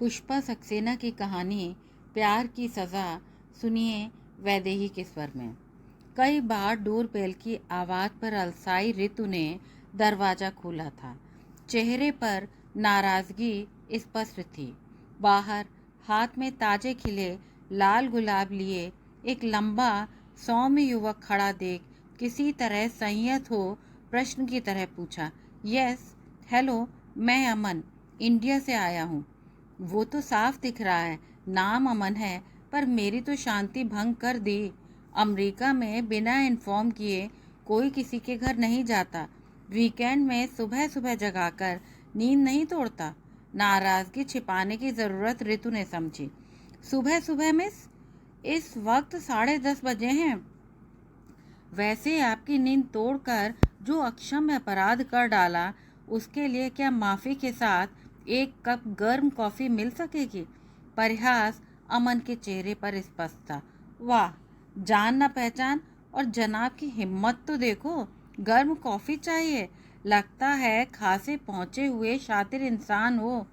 पुष्पा सक्सेना की कहानी प्यार की सज़ा सुनिए वैदेही के स्वर में। कई बार डोरबेल की आवाज़ पर अलसाई ऋतु ने दरवाज़ा खोला था। चेहरे पर नाराज़गी स्पष्ट थी। बाहर हाथ में ताजे खिले लाल गुलाब लिए एक लंबा सौम्य युवक खड़ा देख किसी तरह संयत हो प्रश्न की तरह पूछा, यस, हेलो, मैं अमन, इंडिया से आया हूँ। वो तो साफ दिख रहा है, नाम अमन है, पर मेरी तो शांति भंग कर दी। अमेरिका में बिना इन्फॉर्म किए कोई किसी के घर नहीं जाता। वीकेंड में सुबह सुबह जगाकर नींद नहीं तोड़ता। नाराज़गी छिपाने की ज़रूरत ऋतु ने समझी। सुबह सुबह मिस, इस वक्त 10:30 बजे हैं। वैसे आपकी नींद तोड़कर जो अक्षम्य अपराध कर डाला, उसके लिए क्या माफ़ी के साथ एक कप गर्म कॉफ़ी मिल सकेगी? परिहास अमन के चेहरे पर स्पष्ट था। वाह, जान न पहचान, और जनाब की हिम्मत तो देखो, गर्म कॉफ़ी चाहिए। लगता है खासे पहुँचे हुए शातिर इंसान हो।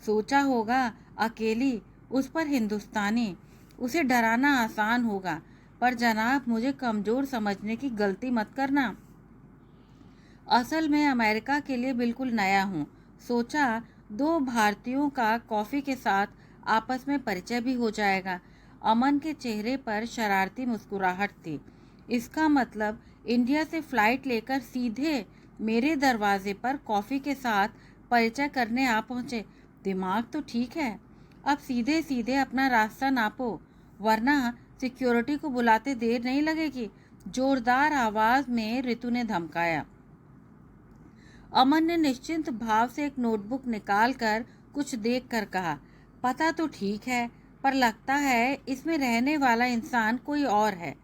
सोचा होगा अकेली, उस पर हिंदुस्तानी, उसे डराना आसान होगा। पर जनाब, मुझे कमज़ोर समझने की गलती मत करना। असल में अमेरिका के लिए बिल्कुल नया हूँ। सोचा दो भारतीयों का कॉफ़ी के साथ आपस में परिचय भी हो जाएगा। अमन के चेहरे पर शरारती मुस्कुराहट थी। इसका मतलब इंडिया से फ़्लाइट लेकर सीधे मेरे दरवाजे पर कॉफ़ी के साथ परिचय करने आ पहुँचे। दिमाग तो ठीक है। अब सीधे सीधे अपना रास्ता नापो, वरना सिक्योरिटी को बुलाते देर नहीं लगेगी। जोरदार आवाज़ में ऋतु ने धमकाया। अमन ने निश्चिंत भाव से एक नोटबुक निकालकर कुछ देखकर कहा, पता तो ठीक है, पर लगता है इसमें रहने वाला इंसान कोई और है।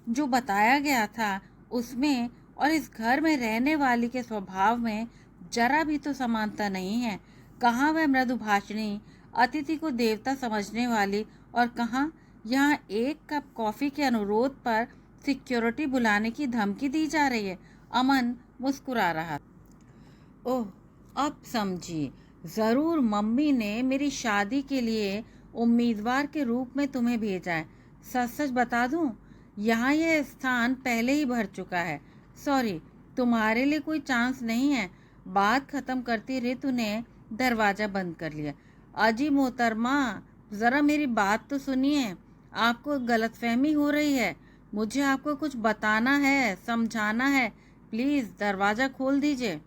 जो बताया गया था उसमें और इस घर में रहने वाली के स्वभाव में जरा भी तो समानता नहीं है। कहाँ वह मृदुभाषिणी, अतिथि को देवता समझने वाली, और कहाँ यहाँ एक कप कॉफ़ी के अनुरोध पर सिक्योरिटी बुलाने की धमकी दी जा रही है। अमन मुस्कुरा रहा। ओह, अब समझी। ज़रूर मम्मी ने मेरी शादी के लिए उम्मीदवार के रूप में तुम्हें भेजा है। सच सच बता दूं, यहाँ यह स्थान पहले ही भर चुका है। सॉरी, तुम्हारे लिए कोई चांस नहीं है। बात ख़त्म करती ऋतु ने दरवाज़ा बंद कर लिया। अजी मोहतरमा, ज़रा मेरी बात तो सुनिए। आपको गलतफहमी हो रही है। मुझे आपको कुछ बताना है, समझाना है। प्लीज़ दरवाज़ा खोल दीजिए।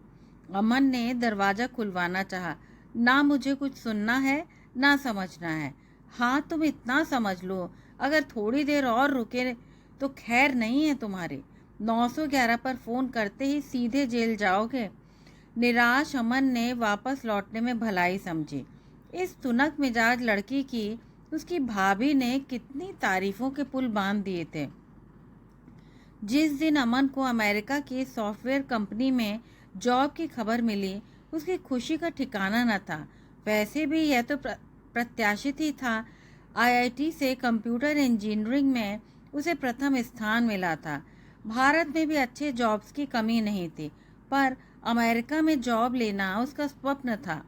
अमन ने दरवाज़ा खुलवाना चाहा। ना मुझे कुछ सुनना है, ना समझना है। हाँ, तुम इतना समझ लो, अगर थोड़ी देर और रुके तो खैर नहीं है तुम्हारी। 911 पर फ़ोन करते ही सीधे जेल जाओगे। निराश अमन ने वापस लौटने में भलाई समझी। इस तुनक मिजाज लड़की की उसकी भाभी ने कितनी तारीफ़ों के पुल बांध दिए थे। जिस दिन अमन को अमेरिका की सॉफ्टवेयर कंपनी में जॉब की खबर मिली, उसकी खुशी का ठिकाना न था। वैसे भी यह तो प्रत्याशित ही था। आईआईटी से कंप्यूटर इंजीनियरिंग में उसे प्रथम स्थान मिला था। भारत में भी अच्छे जॉब्स की कमी नहीं थी, पर अमेरिका में जॉब लेना उसका स्वप्न था।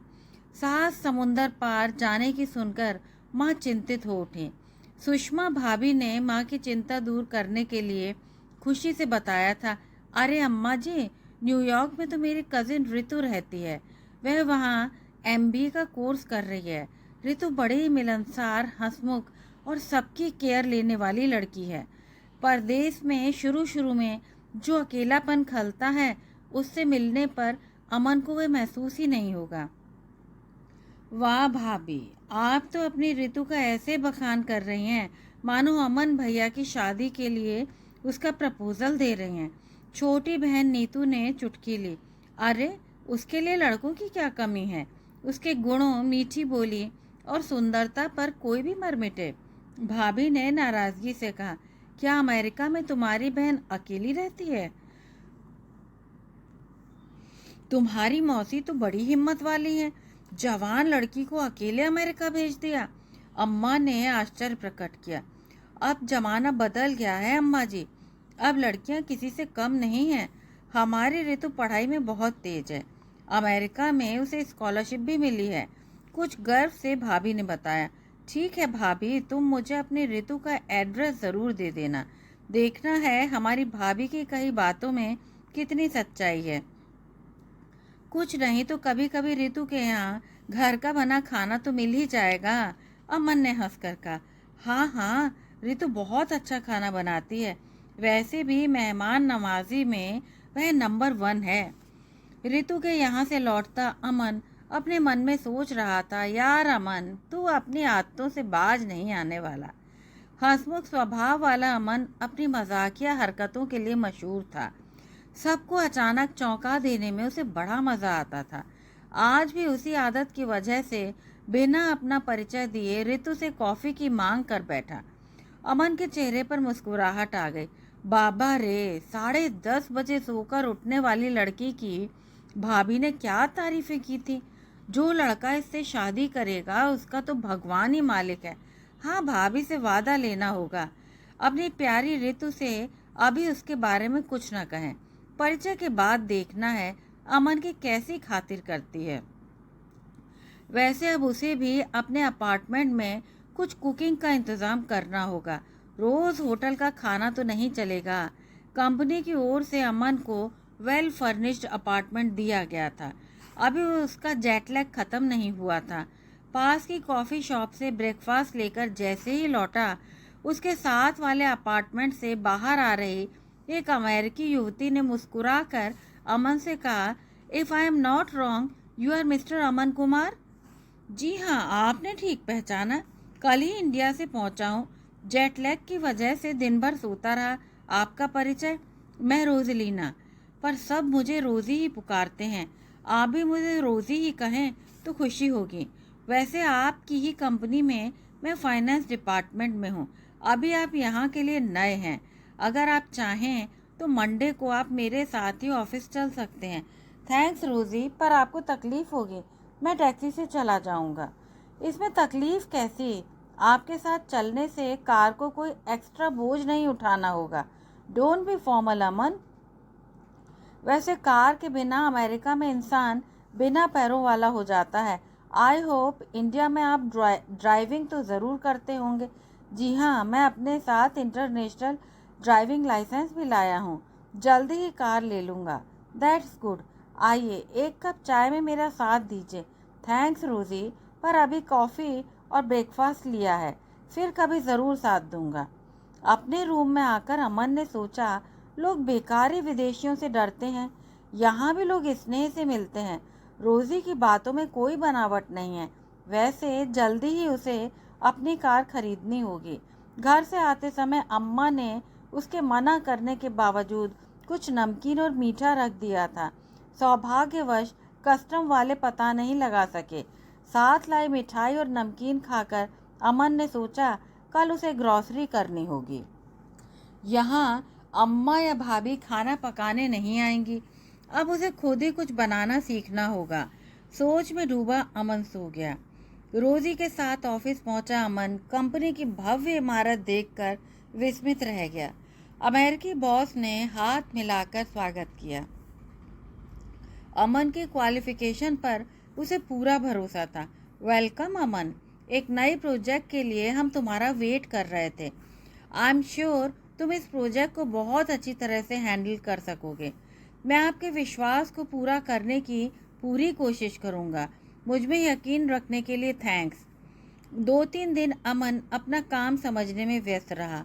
सास समुंदर पार जाने की सुनकर माँ चिंतित हो उठी। सुषमा भाभी ने माँ की चिंता दूर करने के लिए खुशी से बताया था, अरे अम्मा जी, न्यूयॉर्क में तो मेरी कज़िन ऋतु रहती है। वह वहाँ एमबीए का कोर्स कर रही है। ऋतु बड़ी ही मिलनसार, हंसमुख और सबकी केयर लेने वाली लड़की है। परदेश में शुरू शुरू में जो अकेलापन खलता है, उससे मिलने पर अमन को वह महसूस ही नहीं होगा। वाह भाभी, आप तो अपनी ऋतु का ऐसे बखान कर रही हैं मानो अमन भैया की शादी के लिए उसका प्रपोजल दे रही हैं। छोटी बहन नीतू ने चुटकी ली। अरे, उसके लिए लड़कों की क्या कमी है? उसके गुणों, मीठी बोली और सुंदरता पर कोई भी मर मिटे। भाभी ने नाराज़गी से कहा, क्या अमेरिका में तुम्हारी बहन अकेली रहती है? तुम्हारी मौसी तो बड़ी हिम्मत वाली है, जवान लड़की को अकेले अमेरिका भेज दिया। अम्मा ने आश्चर्य प्रकट किया। अब जमाना बदल गया है अम्मा जी। अब लड़कियां किसी से कम नहीं हैं। हमारी ऋतु पढ़ाई में बहुत तेज है। अमेरिका में उसे स्कॉलरशिप भी मिली है। कुछ गर्व से भाभी ने बताया। ठीक है भाभी, तुम मुझे अपनी ऋतु का एड्रेस ज़रूर दे देना। देखना है हमारी भाभी की कई बातों में कितनी सच्चाई है। कुछ नहीं तो कभी कभी ऋतु के यहाँ घर का बना खाना तो मिल ही जाएगा। अमन ने हंसकर कहा। हाँ हाँ, ऋतु बहुत अच्छा खाना बनाती है। वैसे भी मेहमान नवाजी में वह नंबर 1 है। ऋतु के यहाँ से लौटता अमन अपने मन में सोच रहा था, यार अमन, तू अपनी आदतों से बाज नहीं आने वाला। हंसमुख स्वभाव वाला अमन अपनी मजाकिया हरकतों के लिए मशहूर था। सबको अचानक चौंका देने में उसे बड़ा मजा आता था। आज भी उसी आदत की वजह से बिना अपना परिचय दिए ऋतु से कॉफी की मांग कर बैठा। अमन के चेहरे पर मुस्कुराहट आ गई। बाबा रे, 10:30 बजे सोकर उठने वाली लड़की की भाभी ने क्या तारीफें की थी। जो लड़का इससे शादी करेगा उसका तो भगवान ही मालिक है। हाँ, भाभी से वादा लेना होगा। अपनी प्यारी ऋतु से अभी उसके बारे में कुछ न कहें। परिचय के बाद देखना है अमन की कैसी खातिर करती है। वैसे अब उसे भी अपने अपार्टमेंट में कुछ कुकिंग का इंतज़ाम करना होगा। रोज़ होटल का खाना तो नहीं चलेगा। कंपनी की ओर से अमन को वेल फर्निश्ड अपार्टमेंट दिया गया था। अभी उसका जेट लैग ख़त्म नहीं हुआ था। पास की कॉफ़ी शॉप से ब्रेकफास्ट लेकर जैसे ही लौटा, उसके साथ वाले अपार्टमेंट से बाहर आ रही एक अमेरिकी युवती ने मुस्कुराकर अमन से कहा, if I am not wrong, you are mister Aman Kumar. जी हाँ, आपने ठीक पहचाना। कल ही इंडिया से पहुंचा हूँ। जेट लैग की वजह से दिन भर सोता रहा। आपका परिचय, मैं रोजलीना, पर सब मुझे रोज़ी ही पुकारते हैं। आप भी मुझे रोज़ी ही कहें तो खुशी होगी। वैसे आपकी ही कंपनी में मैं फाइनेंस डिपार्टमेंट में हूँ। अभी आप यहाँ के लिए नए हैं। अगर आप चाहें तो मंडे को आप मेरे साथ ही ऑफिस चल सकते हैं। थैंक्स रोज़ी, पर आपको तकलीफ़ होगी। मैं टैक्सी से चला जाऊंगा। इसमें तकलीफ़ कैसी? आपके साथ चलने से कार को कोई एक्स्ट्रा बोझ नहीं उठाना होगा। डोंट बी फॉर्मल अमन। वैसे कार के बिना अमेरिका में इंसान बिना पैरों वाला हो जाता है। आई होप इंडिया में आप ड्राइविंग तो ज़रूर करते होंगे। जी हाँ, मैं अपने साथ इंटरनेशनल ड्राइविंग लाइसेंस भी लाया हूँ। जल्दी ही कार ले लूँगा। That's good. आइए, एक कप चाय में मेरा साथ दीजिए। थैंक्स रोज़ी, पर अभी कॉफ़ी और ब्रेकफास्ट लिया है, फिर कभी ज़रूर साथ दूंगा। अपने रूम में आकर अमन ने सोचा, लोग बेकारी विदेशियों से डरते हैं, यहाँ भी लोग स्नेह से मिलते हैं। रोज़ी की बातों में कोई बनावट नहीं है। वैसे जल्दी ही उसे अपनी कार खरीदनी होगी। घर से आते समय अम्मा ने उसके मना करने के बावजूद कुछ नमकीन और मीठा रख दिया था। सौभाग्यवश कस्टम वाले पता नहीं लगा सके। साथ लाई मिठाई और नमकीन खाकर अमन ने सोचा, कल उसे ग्रॉसरी करनी होगी। यहाँ अम्मा या भाभी खाना पकाने नहीं आएंगी। अब उसे खुद ही कुछ बनाना सीखना होगा। सोच में डूबा अमन सो गया। रोज़ी के साथ ऑफिस पहुंचा अमन कंपनी की भव्य इमारत देखकर विस्मित रह गया। अमेरिकी बॉस ने हाथ मिलाकर स्वागत किया। अमन के क्वालिफिकेशन पर उसे पूरा भरोसा था। वेलकम अमन, एक नए प्रोजेक्ट के लिए हम तुम्हारा वेट कर रहे थे। आई एम श्योर तुम इस प्रोजेक्ट को बहुत अच्छी तरह से हैंडल कर सकोगे। मैं आपके विश्वास को पूरा करने की पूरी कोशिश करूँगा। मुझ में यकीन रखने के लिए थैंक्स। 2-3 दिन अमन अपना काम समझने में व्यस्त रहा।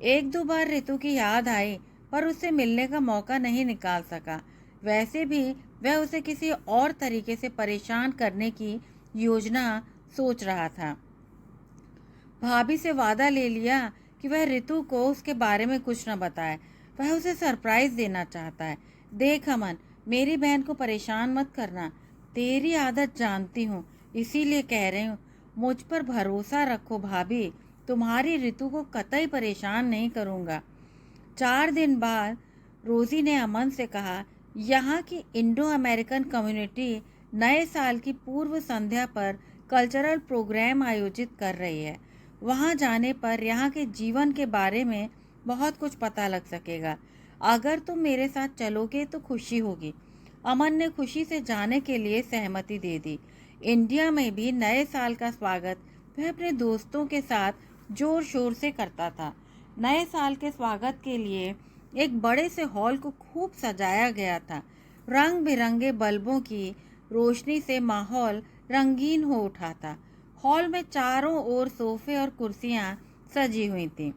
1-2 बार ऋतु की याद आई, पर उससे मिलने का मौका नहीं निकाल सका। वैसे भी वह उसे किसी और तरीके से परेशान करने की योजना सोच रहा था। भाभी से वादा ले लिया कि वह ऋतु को उसके बारे में कुछ न बताए। वह उसे सरप्राइज देना चाहता है। देख अमन, मेरी बहन को परेशान मत करना। तेरी आदत जानती हूँ, इसीलिए कह रही हूँ। मुझ पर भरोसा रखो भाभी, तुम्हारी ऋतु को कतई परेशान नहीं करूँगा। 4 दिन बाद रोज़ी ने अमन से कहा, यहाँ की इंडो अमेरिकन कम्युनिटी नए साल की पूर्व संध्या पर कल्चरल प्रोग्राम आयोजित कर रही है। वहाँ जाने पर यहाँ के जीवन के बारे में बहुत कुछ पता लग सकेगा। अगर तुम मेरे साथ चलोगे तो खुशी होगी। अमन ने खुशी से जाने के लिए सहमति दे दी। इंडिया में भी नए साल का स्वागत वह अपने दोस्तों के साथ जोर शोर से करता था। नए साल के स्वागत के लिए एक बड़े से हॉल को खूब सजाया गया था। रंग बिरंगे बल्बों की रोशनी से माहौल रंगीन हो उठा था। हॉल में चारों ओर सोफे और कुर्सियां सजी हुई थीं।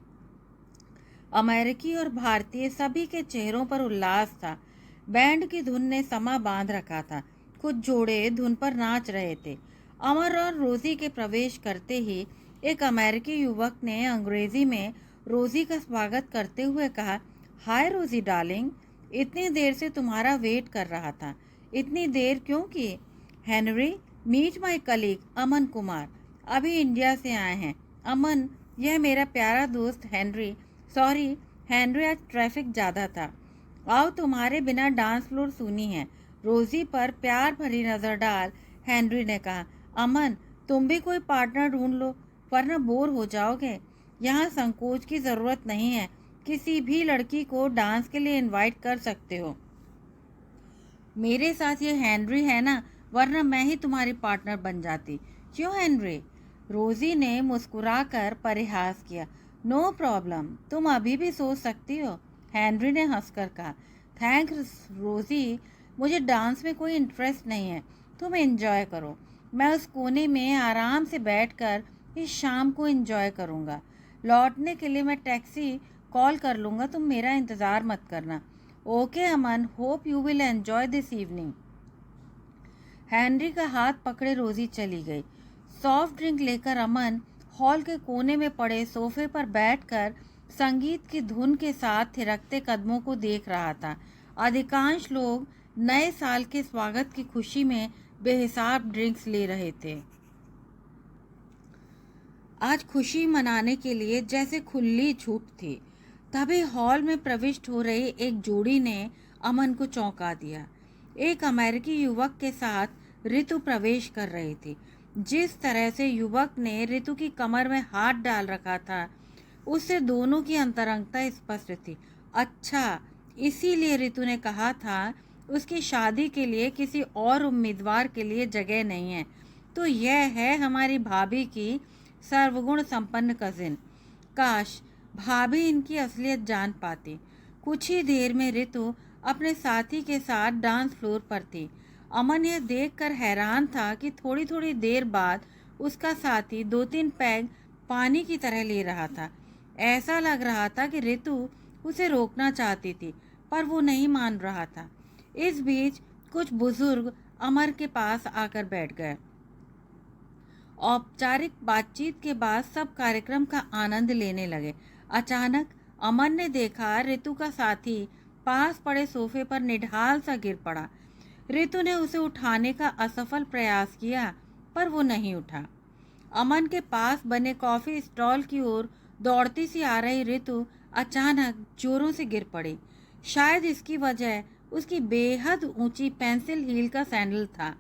अमेरिकी और भारतीय सभी के चेहरों पर उल्लास था। बैंड की धुन ने समा बांध रखा था। कुछ जोड़े धुन पर नाच रहे थे। अमर और रोजी के प्रवेश करते ही एक अमेरिकी युवक ने अंग्रेजी में रोजी का स्वागत करते हुए कहा, हाय रोजी डार्लिंग, इतनी देर से तुम्हारा वेट कर रहा था। इतनी देर क्यों की? Henry, meet my colleague Aman Kumar, अभी इंडिया से आए हैं। अमन, यह मेरा प्यारा दोस्त हेनरी। सॉरी हेनरी, आज ट्रैफिक ज़्यादा था। आओ तुम्हारे बिना डांस फ्लोर सूनी है। रोजी पर प्यार भरी नज़र डाल हेनरी ने कहा, अमन तुम भी कोई पार्टनर ढूंढ लो वरना बोर हो जाओगे। यहाँ संकोच की ज़रूरत नहीं है, किसी भी लड़की को डांस के लिए इनवाइट कर सकते हो। मेरे साथ ये हेनरी है ना, वरना मैं ही तुम्हारी पार्टनर बन जाती। क्यों हेनरी? रोजी ने मुस्कुराकर परिहास किया। नो प्रॉब्लम, तुम अभी भी सोच सकती हो, हेनरी ने हंसकर कहा। थैंक्स रोजी, मुझे डांस में कोई इंटरेस्ट नहीं है, तुम एंजॉय करो। मैं उस कोने में आराम से बैठकर इस शाम को एंजॉय करूँगा। लौटने के लिए मैं टैक्सी कॉल कर लूँगा, तुम मेरा इंतज़ार मत करना। Okay Aman, hope you will enjoy this evening. Henry का हाथ पकड़े रोजी चली गई। सॉफ्ट ड्रिंक लेकर अमन हॉल के कोने में पड़े सोफे पर बैठकर संगीत की धुन के साथ थिरकते कदमों को देख रहा था। अधिकांश लोग नए साल के स्वागत की खुशी में बेहिसाब ड्रिंक्स ले रहे थे। आज खुशी मनाने के लिए जैसे खुली छूट थी। तभी हॉल में प्रविष्ट हो रही एक जोड़ी ने अमन को चौंका दिया। एक अमेरिकी युवक के साथ ऋतु प्रवेश कर रही थी। जिस तरह से युवक ने ऋतु की कमर में हाथ डाल रखा था, उससे दोनों की अंतरंगता स्पष्ट थी। अच्छा, इसीलिए ऋतु ने कहा था उसकी शादी के लिए किसी और उम्मीदवार के लिए जगह नहीं है। तो यह है हमारी भाभी की सर्वगुण संपन्न कजिन। काश भाभी इनकी असलियत जान पाती। कुछ ही देर में ऋतु अपने साथी के साथ डांस फ्लोर पर थी। अमन यह देखकर हैरान था कि थोड़ी थोड़ी देर बाद उसका साथी 2-3 पैग पानी की तरह ले रहा था। ऐसा लग रहा था कि ऋतु उसे रोकना चाहती थी, पर वो नहीं मान रहा था। इस बीच कुछ बुजुर्ग अमर के पास आकर बैठ गए। औपचारिक बातचीत के बाद सब कार्यक्रम का आनंद लेने लगे। अचानक अमन ने देखा ऋतु का साथी पास पड़े सोफे पर निढाल सा गिर पड़ा। ऋतु ने उसे उठाने का असफल प्रयास किया, पर वो नहीं उठा। अमन के पास बने कॉफी स्टॉल की ओर दौड़ती सी आ रही ऋतु अचानक जोरों से गिर पड़ी। शायद इसकी वजह उसकी बेहद ऊंची पेंसिल हील का सैंडल था।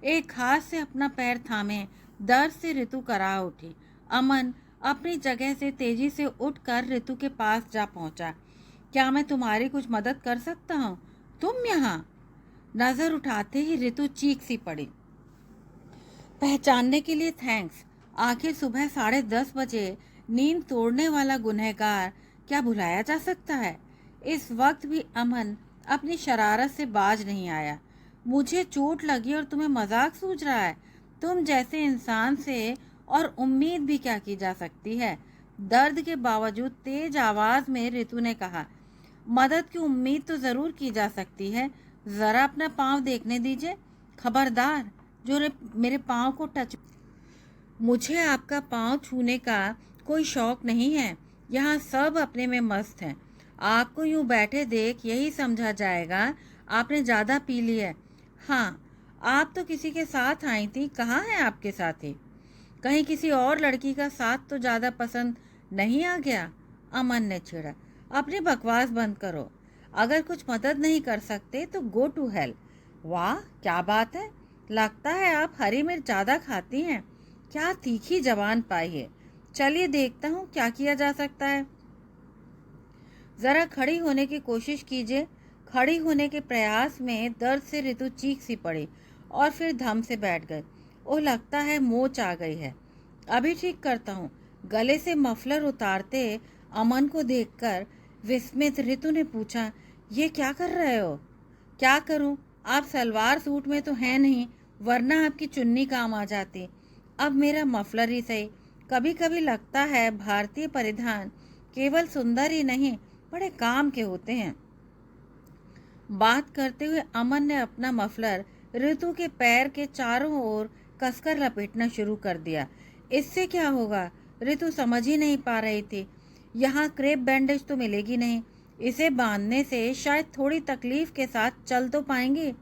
एक हाथ से अपना पैर थामे दर्द से ऋतु करा उठी। अमन अपनी जगह से तेजी से उठकर ऋतु के पास जा पहुंचा। क्या मैं तुम्हारी कुछ मदद कर सकता हूँ? तुम यहाँ? नजर उठाते ही ऋतु चीख सी पड़ी। पहचानने के लिए थैंक्स। आखिर सुबह 10:30 बजे नींद तोड़ने वाला गुनहगार क्या भुलाया जा सकता है? इस वक्त भी अमन अपनी शरारत से बाज नहीं आया। मुझे चोट लगी और तुम्हें मजाक सूझ रहा है? तुम जैसे इंसान से और उम्मीद भी क्या की जा सकती है? दर्द के बावजूद तेज आवाज में ऋतु ने कहा। मदद की उम्मीद तो जरूर की जा सकती है। जरा अपना पाँव देखने दीजिए। खबरदार, जो मेरे पाँव को टच। मुझे आपका पाँव छूने का कोई शौक नहीं है। यहाँ सब अपने में मस्त हैं। आपको यूँ बैठे देख यही समझा जाएगा आपने ज़्यादा पी ली है। हाँ, आप तो किसी के साथ आई थी। कहाँ है आपके साथी? कहीं किसी और लड़की का साथ तो ज़्यादा पसंद नहीं आ गया? अमन ने छेड़ा। अपनी बकवास बंद करो। अगर कुछ मदद नहीं कर सकते तो गो टू हेल। वाह, क्या बात है! लगता है आप हरी मिर्च ज़्यादा खाती हैं। क्या तीखी जबान पाई है। चलिए देखता हूँ क्या किया जा सकता है। ज़रा खड़ी होने की कोशिश कीजिए। खड़ी होने के प्रयास में दर्द से ऋतु चीख सी पड़ी और फिर धम से बैठ गए। ओ लगता है मोच आ गई है, अभी ठीक करता हूँ। गले से मफलर उतारते अमन को देखकर विस्मित ऋतु ने पूछा, ये क्या कर रहे हो? क्या करूं? आप सलवार सूट में तो हैं नहीं, वरना आपकी चुन्नी काम आ जाती। अब मेरा मफलर ही सही। कभी कभी लगता है भारतीय परिधान केवल सुंदर ही नहीं, बड़े काम के होते हैं। बात करते हुए अमन ने अपना मफलर ऋतु के पैर के चारों ओर कसकर लपेटना शुरू कर दिया। इससे क्या होगा? ऋतु समझ ही नहीं पा रही थी। यहाँ क्रेप बैंडेज तो मिलेगी नहीं, इसे बांधने से शायद थोड़ी तकलीफ के साथ चल तो पाएंगी।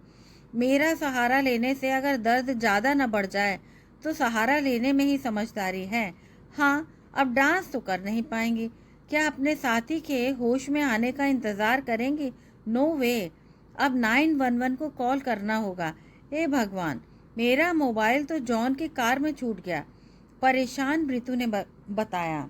मेरा सहारा लेने से अगर दर्द ज़्यादा न बढ़ जाए तो सहारा लेने में ही समझदारी है। हाँ, अब डांस तो कर नहीं पाएंगी। क्या अपने साथी के होश में आने का इंतज़ार करेंगी? नो वे। अब 911 को कॉल करना होगा। हे भगवान, मेरा मोबाइल तो जॉन की कार में छूट गया, परेशान ऋतु ने बताया।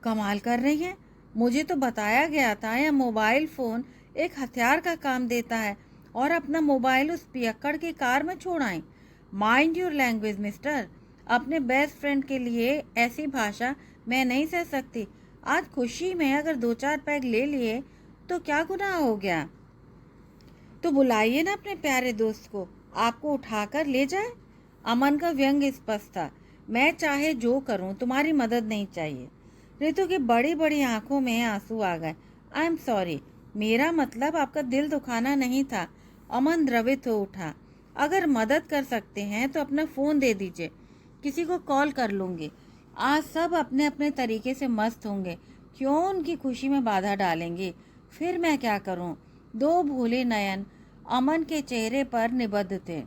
कमाल कर रही है, मुझे तो बताया गया था यह मोबाइल फ़ोन एक हथियार का काम देता है, और अपना मोबाइल उस पियक्कड़ की कार में छोड़ आई। Mind your language mister. अपने बेस्ट फ्रेंड के लिए ऐसी भाषा मैं नहीं सह सकती। आज खुशी में अगर 2-4 पैग ले लिए तो क्या गुनाह हो गया? तो बुलाइए ना अपने प्यारे दोस्त को, आपको उठाकर ले जाए। अमन का व्यंग स्पष्ट था। मैं चाहे जो करूं, तुम्हारी मदद नहीं चाहिए। ऋतु की बड़ी बड़ी आंखों में आंसू आ गए। आई एम सॉरी, मेरा मतलब आपका दिल दुखाना नहीं था। अमन द्रवित हो उठा। अगर मदद कर सकते हैं तो अपना फ़ोन दे दीजिए, किसी को कॉल कर लूँगी। आज सब अपने अपने तरीके से मस्त होंगे, क्यों उनकी खुशी में बाधा डालेंगे? फिर मैं क्या करूं? 2 भोले नयन अमन के चेहरे पर निबद्ध थे।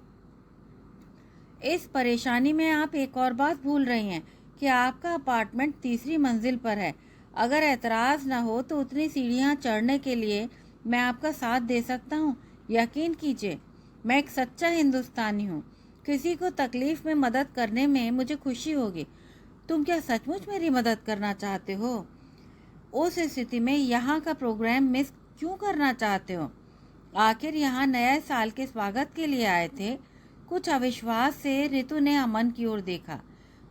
इस परेशानी में आप एक और बात भूल रही हैं कि आपका अपार्टमेंट 3री मंजिल पर है। अगर एतराज़ न हो तो उतनी सीढ़ियां चढ़ने के लिए मैं आपका साथ दे सकता हूं। यकीन कीजिए, मैं एक सच्चा हिंदुस्तानी हूं। किसी को तकलीफ में मदद करने में मुझे खुशी होगी। तुम क्या सचमुच मेरी मदद करना चाहते हो? उस स्थिति में यहाँ का प्रोग्राम मिस क्यों करना चाहते हो? आखिर यहाँ नए साल के स्वागत के लिए आए थे। कुछ अविश्वास से ऋतु ने अमन की ओर देखा।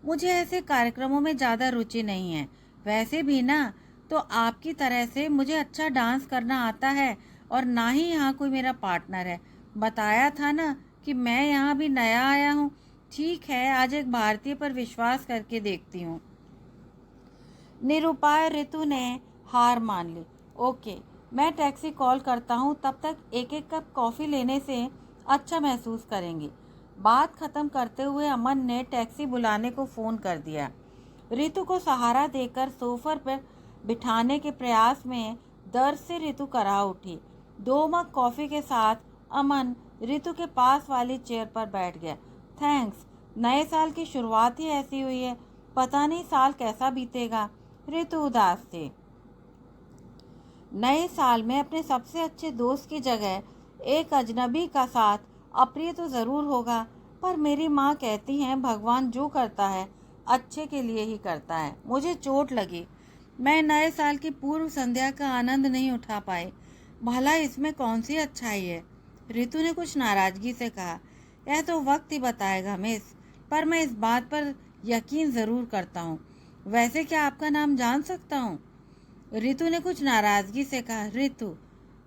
मुझे ऐसे कार्यक्रमों में ज़्यादा रुचि नहीं है। वैसे भी ना तो आपकी तरह से मुझे अच्छा डांस करना आता है, और ना ही यहाँ कोई मेरा पार्टनर है। बताया था ना कि मैं यहाँ भी नया आया हूँ। ठीक है, आज एक भारतीय पर विश्वास करके देखती हूँ। निरुपाय ऋतु ने हार मान ली। ओके, मैं टैक्सी कॉल करता हूँ, तब तक एक एक कप कॉफ़ी लेने से अच्छा महसूस करेंगी। बात खत्म करते हुए अमन ने टैक्सी बुलाने को फ़ोन कर दिया। ऋतु को सहारा देकर सोफर पर बिठाने के प्रयास में दर्द से ऋतु करा उठी। 2 मग कॉफ़ी के साथ अमन ऋतु के पास वाली चेयर पर बैठ गया। थैंक्स, नए साल की शुरुआत ही ऐसी हुई है, पता नहीं साल कैसा बीतेगा। ऋतु उदास थी। नए साल में अपने सबसे अच्छे दोस्त की जगह एक अजनबी का साथ अप्रिय तो ज़रूर होगा, पर मेरी माँ कहती हैं भगवान जो करता है अच्छे के लिए ही करता है। मुझे चोट लगी, मैं नए साल की पूर्व संध्या का आनंद नहीं उठा पाई। भला इसमें कौन सी अच्छाई है? ऋतु ने कुछ नाराज़गी से कहा। यह तो वक्त ही बताएगा मिस, पर मैं इस बात पर यकीन ज़रूर करता हूँ। वैसे क्या आपका नाम जान सकता हूँ? ऋतु ने कुछ नाराज़गी से कहा। ऋतु।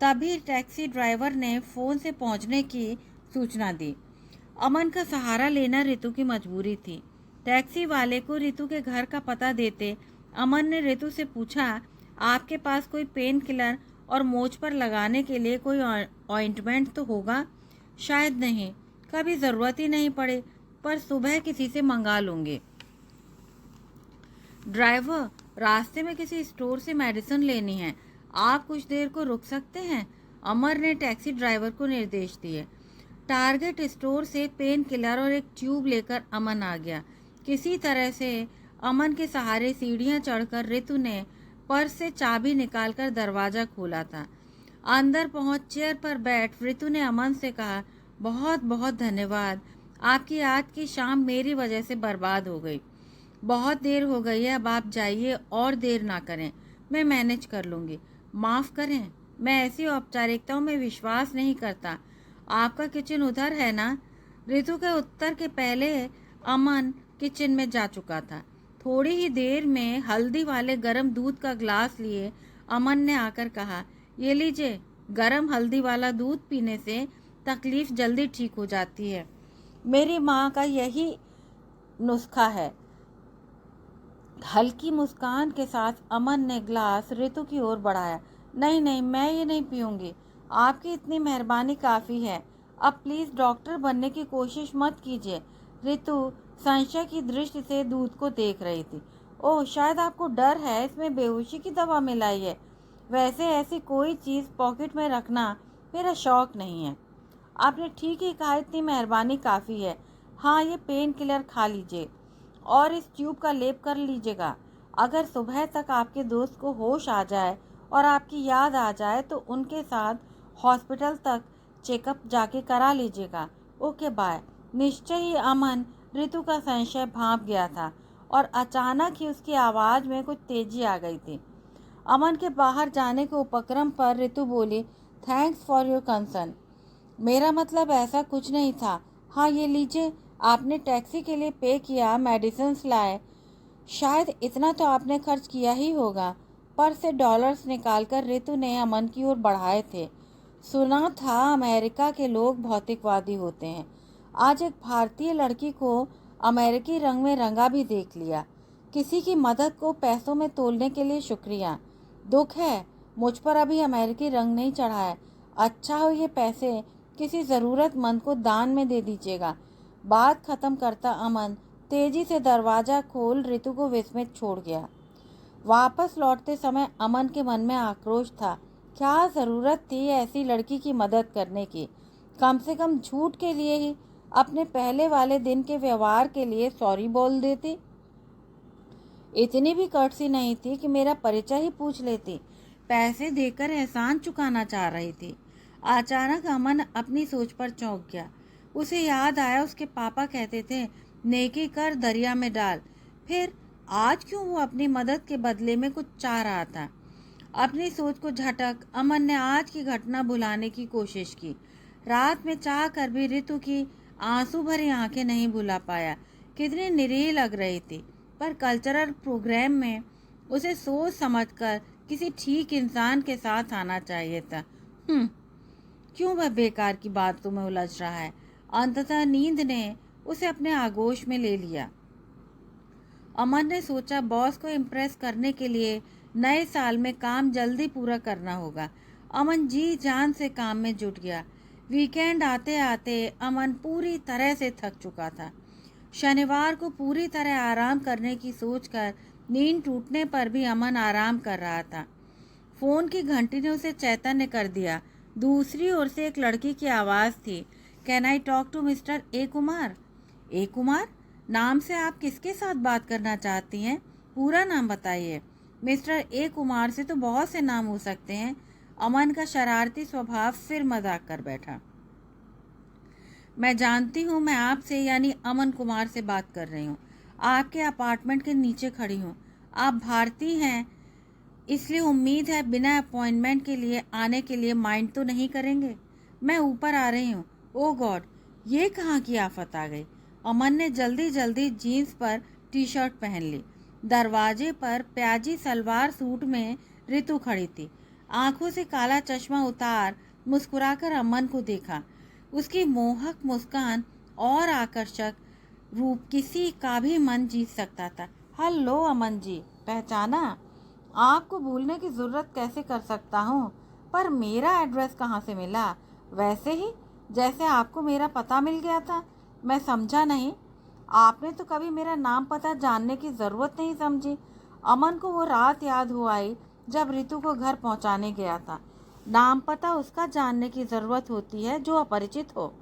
तभी टैक्सी ड्राइवर ने फ़ोन से पहुंचने की सूचना दी। अमन का सहारा लेना ऋतु की मजबूरी थी। टैक्सी वाले को ऋतु के घर का पता देते अमन ने ऋतु से पूछा, आपके पास कोई पेन किलर और मोच पर लगाने के लिए कोई ऑइंटमेंट तो होगा? शायद नहीं, कभी ज़रूरत ही नहीं पड़े, पर सुबह किसी से मंगा लूँगी। ड्राइवर, रास्ते में किसी स्टोर से मेडिसिन लेनी है, आप कुछ देर को रुक सकते हैं? अमर ने टैक्सी ड्राइवर को निर्देश दिए। टारगेट स्टोर से पेन किलर और एक ट्यूब लेकर अमन आ गया। किसी तरह से अमन के सहारे सीढ़ियां चढ़कर ऋतु ने पर्स से चाबी निकालकर दरवाज़ा खोला था। अंदर पहुंच चेयर पर बैठ ऋतु ने अमन से कहा, बहुत बहुत धन्यवाद, आपकी आज की शाम मेरी वजह से बर्बाद हो गई। बहुत देर हो गई है, अब आप जाइए और देर ना करें, मैं मैनेज कर लूँगी। माफ़ करें, मैं ऐसी औपचारिकताओं में विश्वास नहीं करता। आपका किचन उधर है ना? ऋतु के उत्तर के पहले अमन किचन में जा चुका था। थोड़ी ही देर में हल्दी वाले गरम दूध का ग्लास लिए अमन ने आकर कहा, ये लीजिए, गरम हल्दी वाला दूध पीने से तकलीफ जल्दी ठीक हो जाती है। मेरी माँ का यही नुस्खा है। हल्की मुस्कान के साथ अमन ने ग्लास ऋतु की ओर बढ़ाया। नहीं नहीं, मैं ये नहीं पीऊंगी, आपकी इतनी मेहरबानी काफ़ी है। अब प्लीज़ डॉक्टर बनने की कोशिश मत कीजिए। ऋतु संशय की दृष्टि से दूध को देख रही थी। ओह, शायद आपको डर है, इसमें बेहोशी की दवा मिलाई है। वैसे ऐसी कोई चीज़ पॉकेट में रखना मेरा शौक नहीं है। आपने ठीक ही कहा, इतनी मेहरबानी काफ़ी है। हाँ, ये पेन किलर खा लीजिए और इस ट्यूब का लेप कर लीजिएगा। अगर सुबह तक आपके दोस्त को होश आ जाए और आपकी याद आ जाए तो उनके साथ हॉस्पिटल तक चेकअप जाके करा लीजिएगा। Okay bye. निश्चय ही अमन ऋतु का संशय भांप गया था और अचानक ही उसकी आवाज़ में कुछ तेजी आ गई थी। अमन के बाहर जाने के उपक्रम पर ऋतु बोली, थैंक्स फॉर योर कंसर्न। मेरा मतलब ऐसा कुछ नहीं था। हाँ, ये लीजिए, आपने टैक्सी के लिए पे किया, मेडिसिन्स लाए। शायद इतना तो आपने खर्च किया ही होगा। पर्स से डॉलर्स निकालकर ऋतु ने अमन की ओर बढ़ाए थे। सुना था अमेरिका के लोग भौतिकवादी होते हैं। आज एक भारतीय लड़की को अमेरिकी रंग में रंगा भी देख लिया। किसी की मदद को पैसों में तोलने के लिए शुक्रिया। दुख है, मुझ पर अभी अमेरिकी रंग नहीं चढ़ा है। अच्छा हो ये पैसे किसी ज़रूरतमंद को दान में दे दीजिएगा। बात खत्म करता अमन तेजी से दरवाज़ा खोल ऋतु को विस्मित छोड़ गया। वापस लौटते समय अमन के मन में आक्रोश था। क्या ज़रूरत थी ऐसी लड़की की मदद करने की? कम से कम झूठ के लिए ही अपने पहले वाले दिन के व्यवहार के लिए सॉरी बोल देती। इतनी भी कर्टसी नहीं थी कि मेरा परिचय ही पूछ लेती। पैसे देकर एहसान चुकाना चाह रही थी। अचानक अमन अपनी सोच पर चौंक गया। उसे याद आया उसके पापा कहते थे, नेकी कर दरिया में डाल। फिर आज क्यों वो अपनी मदद के बदले में कुछ चाह रहा था? अपनी सोच को झटक अमन ने आज की घटना भुलाने की कोशिश की। रात में चाह कर भी ऋतु की आंसू भरी आंखें नहीं भुला पाया। कितनी निरीह लग रही थी, पर कल्चरल प्रोग्राम में उसे सोच समझकर किसी ठीक इंसान के साथ आना चाहिए था। क्यों वह बेकार की बातों में उलझ रहा है? अंततः नींद ने उसे अपने आगोश में ले लिया। अमन ने सोचा, बॉस को इम्प्रेस करने के लिए नए साल में काम जल्दी पूरा करना होगा। अमन जी जान से काम में जुट गया। वीकेंड आते आते अमन पूरी तरह से थक चुका था। शनिवार को पूरी तरह आराम करने की सोचकर नींद टूटने पर भी अमन आराम कर रहा था। फ़ोन की घंटी ने उसे चैतन्य कर दिया। दूसरी ओर से एक लड़की की आवाज़ थी, can I talk to mister A Kumar? A Kumar नाम से आप किसके साथ बात करना चाहती हैं? पूरा नाम बताइए। मिस्टर ए कुमार से तो बहुत से नाम हो सकते हैं। अमन का शरारती स्वभाव फिर मजाक कर बैठा। मैं जानती हूँ, मैं आपसे यानी अमन कुमार से बात कर रही हूँ। आपके अपार्टमेंट के नीचे खड़ी हूँ। आप भारतीय हैं, इसलिए उम्मीद है बिना अपॉइंटमेंट के लिए आने के लिए माइंड तो नहीं करेंगे। मैं ऊपर आ रही हूँ। ओह गॉड, ये कहाँ की आफत आ गई? अमन ने जल्दी जल्दी जीन्स पर टी शर्ट पहन ली। दरवाजे पर प्याजी सलवार सूट में ऋतु खड़ी थी। आंखों से काला चश्मा उतार मुस्कुराकर अमन को देखा। उसकी मोहक मुस्कान और आकर्षक रूप किसी का भी मन जीत सकता था। हेलो अमन जी, पहचाना? आपको भूलने की ज़रूरत कैसे कर सकता हूँ, पर मेरा एड्रेस कहाँ से मिला? वैसे ही जैसे आपको मेरा पता मिल गया था। मैं समझा नहीं। आपने तो कभी मेरा नाम पता जानने की ज़रूरत नहीं समझी। अमन को वो रात याद हो आई जब ऋतु को घर पहुँचाने गया था। नाम पता उसका जानने की ज़रूरत होती है जो अपरिचित हो।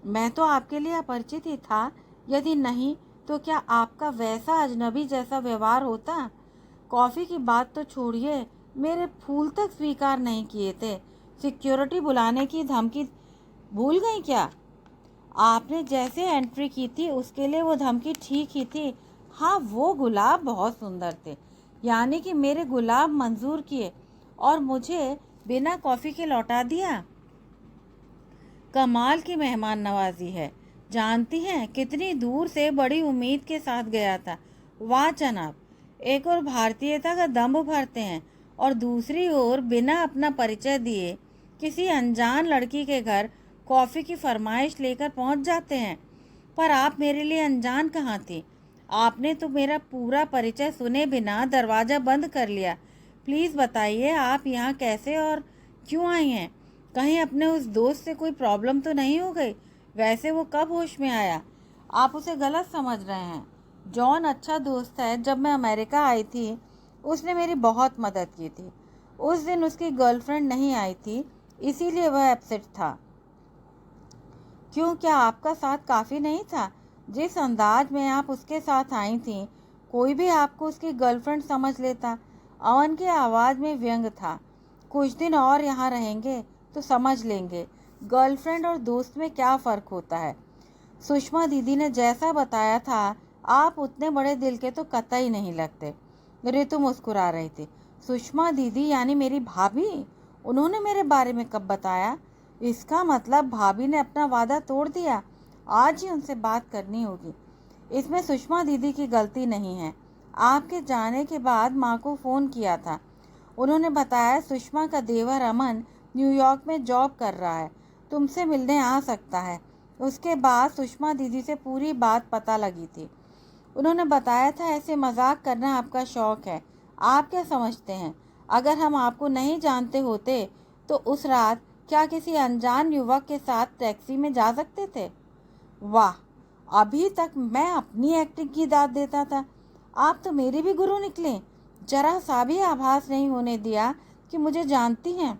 मैं तो आपके लिए अपरिचित ही था। यदि नहीं तो क्या आपका वैसा अजनबी जैसा व्यवहार होता? कॉफ़ी की बात तो छोड़िए, मेरे फूल तक स्वीकार नहीं किए थे। सिक्योरिटी बुलाने की धमकी भूल गई क्या? आपने जैसे एंट्री की थी उसके लिए वो धमकी ठीक ही थी। हाँ, वो गुलाब बहुत सुंदर थे, यानी कि मेरे गुलाब मंजूर किए और मुझे बिना कॉफ़ी के लौटा दिया। कमाल की मेहमान नवाजी है। जानती हैं कितनी दूर से बड़ी उम्मीद के साथ गया था। वाह जनाब, एक और भारतीयता का दम्भ भरते हैं और दूसरी ओर बिना अपना परिचय दिए किसी अनजान लड़की के घर कॉफ़ी की फरमाइश लेकर पहुंच जाते हैं। पर आप मेरे लिए अनजान कहाँ थी? आपने तो मेरा पूरा परिचय सुने बिना दरवाज़ा बंद कर लिया। प्लीज़ बताइए आप यहाँ कैसे और क्यों आई हैं? कहीं अपने उस दोस्त से कोई प्रॉब्लम तो नहीं हो गई? वैसे वो कब होश में आया? आप उसे गलत समझ रहे हैं। जॉन अच्छा दोस्त है। जब मैं अमेरिका आई थी उसने मेरी बहुत मदद की थी। उस दिन उसकी गर्लफ्रेंड नहीं आई थी, इसीलिए वह अपसेट था। क्यों, क्या आपका साथ काफ़ी नहीं था? जिस अंदाज में आप उसके साथ आई थी, कोई भी आपको उसकी गर्लफ्रेंड समझ लेता। अवन की आवाज़ में व्यंग था। कुछ दिन और यहाँ रहेंगे तो समझ लेंगे गर्लफ्रेंड और दोस्त में क्या फ़र्क होता है। सुषमा दीदी ने जैसा बताया था, आप उतने बड़े दिल के तो कतई नहीं लगते। ऋतु मुस्कुरा रही थी। सुषमा दीदी यानी मेरी भाभी? उन्होंने मेरे बारे में कब बताया? इसका मतलब भाभी ने अपना वादा तोड़ दिया। आज ही उनसे बात करनी होगी। इसमें सुषमा दीदी की गलती नहीं है। आपके जाने के बाद माँ को फ़ोन किया था। उन्होंने बताया सुषमा का देवर अमन न्यूयॉर्क में जॉब कर रहा है, तुमसे मिलने आ सकता है। उसके बाद सुषमा दीदी से पूरी बात पता लगी थी। उन्होंने बताया था ऐसे मजाक करना आपका शौक है। आप क्या समझते हैं, अगर हम आपको नहीं जानते होते तो उस रात क्या किसी अनजान युवक के साथ टैक्सी में जा सकते थे? वाह, अभी तक मैं अपनी एक्टिंग की दाद देता था। आप तो मेरे भी गुरु निकले। जरा सा भी आभास नहीं होने दिया कि मुझे जानती हैं।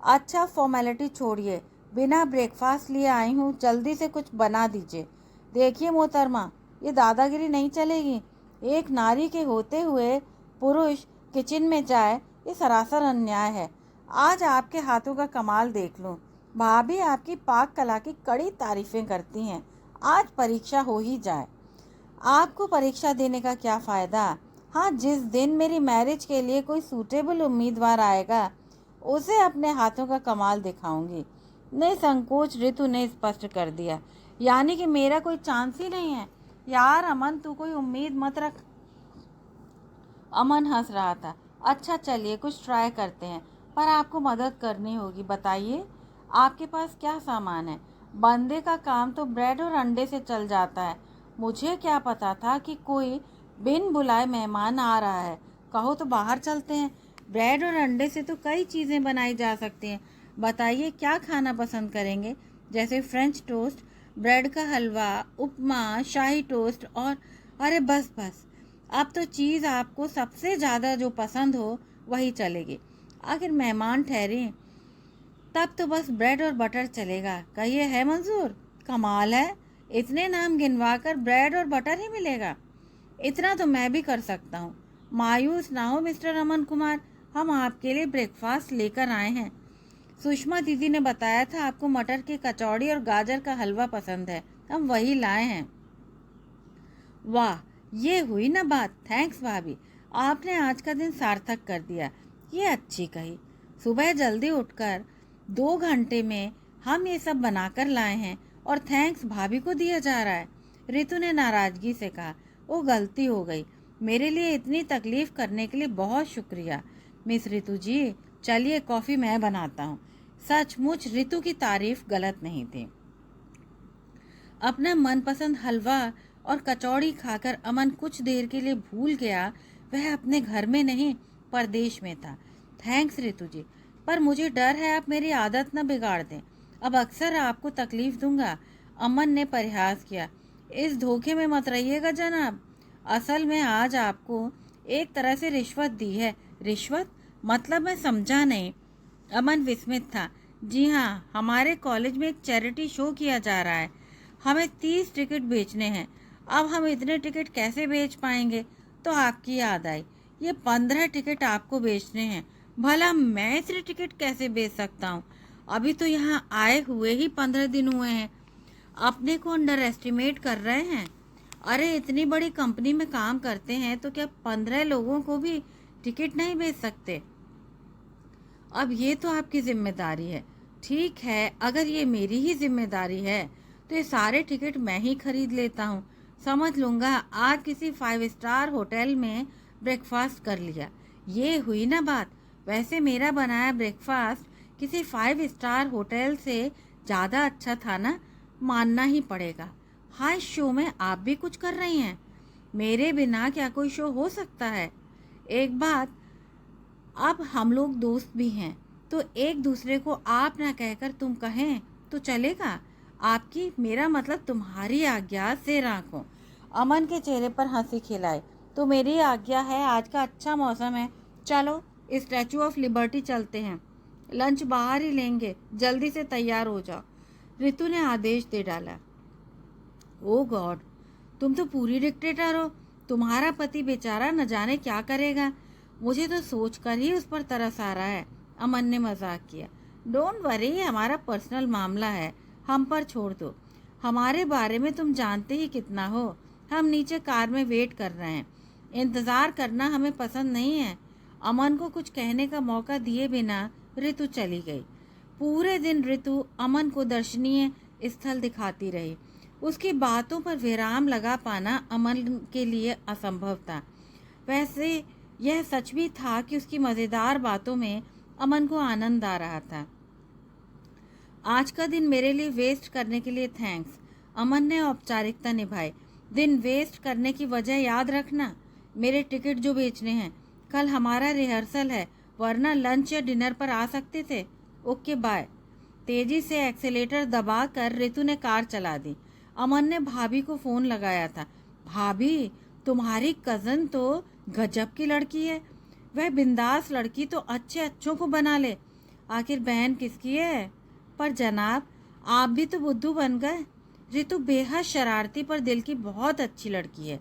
अच्छा, फॉर्मेलिटी छोड़िए, बिना ब्रेकफास्ट लिए आई हूँ, जल्दी से कुछ बना दीजिए। देखिए मोहतरमा, ये दादागिरी नहीं चलेगी। एक नारी के होते हुए पुरुष किचन में जाए, ये सरासर अन्याय है। आज आपके हाथों का कमाल देख लूं। भाभी आपकी पाक कला की कड़ी तारीफें करती हैं। आज परीक्षा हो ही जाए। आपको परीक्षा देने का क्या फ़ायदा? हाँ, जिस दिन मेरी मैरिज के लिए कोई सूटेबल उम्मीदवार आएगा उसे अपने हाथों का कमाल दिखाऊंगी। निसंकोच ऋतु ने स्पष्ट कर दिया। यानी कि मेरा कोई चांस ही नहीं है? यार अमन, तू कोई उम्मीद मत रख। अमन हंस रहा था। अच्छा चलिए, कुछ ट्राई करते हैं, पर आपको मदद करनी होगी। बताइए आपके पास क्या सामान है? बंदे का काम तो ब्रेड और अंडे से चल जाता है। मुझे क्या पता था कि कोई बिन बुलाए मेहमान आ रहा है। कहो तो बाहर चलते हैं। ब्रेड और अंडे से तो कई चीज़ें बनाई जा सकती हैं। बताइए क्या खाना पसंद करेंगे? जैसे फ्रेंच टोस्ट, ब्रेड का हलवा, उपमा, शाही टोस्ट और अरे बस बस, अब तो चीज़ आपको सबसे ज़्यादा जो पसंद हो वही चलेगी। आखिर मेहमान ठहरे, तब तो बस ब्रेड और बटर चलेगा। कहिए, है मंजूर? कमाल है, इतने नाम गिनवा कर ब्रेड और बटर ही मिलेगा? इतना तो मैं भी कर सकता हूँ। मायूस ना हो मिस्टर अमन कुमार, हम आपके लिए ब्रेकफास्ट लेकर आए हैं। सुषमा दीदी ने बताया था आपको मटर की कचौड़ी और गाजर का हलवा पसंद है, हम वही लाए हैं। वाह, ये हुई ना बात। थैंक्स भाभी, आपने आज का दिन सार्थक कर दिया। ये अच्छी कही। सुबह जल्दी उठकर 2 घंटे में हम ये सब बनाकर लाए हैं और थैंक्स भाभी को दिया जा रहा है। ऋतु ने नाराजगी से कहा। वो गलती हो गई। मेरे लिए इतनी तकलीफ करने के लिए बहुत शुक्रिया मिस ऋतु जी। चलिए कॉफ़ी मैं बनाता हूँ। सचमुच ऋतु की तारीफ गलत नहीं थी। अपना मनपसंद हलवा और कचौड़ी खाकर अमन कुछ देर के लिए भूल गया वह अपने घर में नहीं, परदेश में था। थैंक्स ऋतु जी, पर मुझे डर है आप मेरी आदत न बिगाड़ दें। अब अक्सर आपको तकलीफ दूंगा। अमन ने परिहास किया। इस धोखे में मत रहिएगा जनाब। असल में आज आपको एक तरह से रिश्वत दी है। रिश्वत? मतलब मैं समझा नहीं। अमन विस्मित था। जी हाँ, हमारे कॉलेज में एक चैरिटी शो किया जा रहा है। हमें 30 टिकट बेचने हैं। अब हम इतने टिकट कैसे बेच पाएंगे? तो आपकी याद आई, ये 15 टिकट आपको बेचने हैं। भला मैं इतने टिकट कैसे बेच सकता हूँ? अभी तो यहाँ आए हुए ही 15 दिन हुए हैं। अपने को अंडर एस्टिमेट कर रहे हैं। अरे इतनी बड़ी कंपनी में काम करते हैं तो क्या 15 लोगों को भी टिकट नहीं बेच सकते? अब ये तो आपकी जिम्मेदारी है। ठीक है, अगर ये मेरी ही जिम्मेदारी है तो ये सारे टिकट मैं ही खरीद लेता हूँ। समझ लूँगा आज किसी 5 स्टार होटल में ब्रेकफास्ट कर लिया। ये हुई ना बात। वैसे मेरा बनाया ब्रेकफास्ट किसी 5 स्टार होटल से ज़्यादा अच्छा था ना, मानना ही पड़ेगा। हाँ, इस शो में आप भी कुछ कर रही हैं। मेरे बिना क्या कोई शो हो सकता है? एक बात, अब हम लोग दोस्त भी हैं, तो एक दूसरे को आप ना कहकर तुम कहें तो चलेगा? आपकी, मेरा मतलब तुम्हारी आज्ञा से राखो। अमन के चेहरे पर हंसी खिलाई। तो मेरी आज्ञा है, आज का अच्छा मौसम है, चलो स्टैचू ऑफ लिबर्टी चलते हैं। लंच बाहर ही लेंगे, जल्दी से तैयार हो जाओ, ऋतु ने आदेश दे डाला। ओ गॉड, तुम तो पूरी डिक्टेटर हो। तुम्हारा पति बेचारा न जाने क्या करेगा। मुझे तो सोचकर ही उस पर तरस आ रहा है, अमन ने मजाक किया। डोंट वरी, हमारा पर्सनल मामला है, हम पर छोड़ दो। हमारे बारे में तुम जानते ही कितना हो। हम नीचे कार में वेट कर रहे हैं। इंतज़ार करना हमें पसंद नहीं है। अमन को कुछ कहने का मौका दिए बिना ऋतु चली गई। पूरे दिन ऋतु अमन को दर्शनीय स्थल दिखाती रही। उसकी बातों पर विराम लगा पाना अमन के लिए असंभव था। वैसे यह सच भी था कि उसकी मज़ेदार बातों में अमन को आनंद आ रहा था। आज का दिन मेरे लिए वेस्ट करने के लिए थैंक्स, अमन ने औपचारिकता निभाई। दिन वेस्ट करने की वजह याद रखना, मेरे टिकट जो बेचने हैं। कल हमारा रिहर्सल है, वरना लंच या डिनर पर आ सकते थे। Okay bye. तेजी से एक्सीलेटर दबाकर ऋतु ने कार चला दी। अमन ने भाभी को फ़ोन लगाया था। भाभी, तुम्हारी कज़न तो गजब की लड़की है। वह बिंदास लड़की तो अच्छे अच्छों को बना ले। आखिर बहन किसकी है? पर जनाब, आप भी तो बुद्धू बन गए। ऋतु बेहद शरारती पर दिल की बहुत अच्छी लड़की है।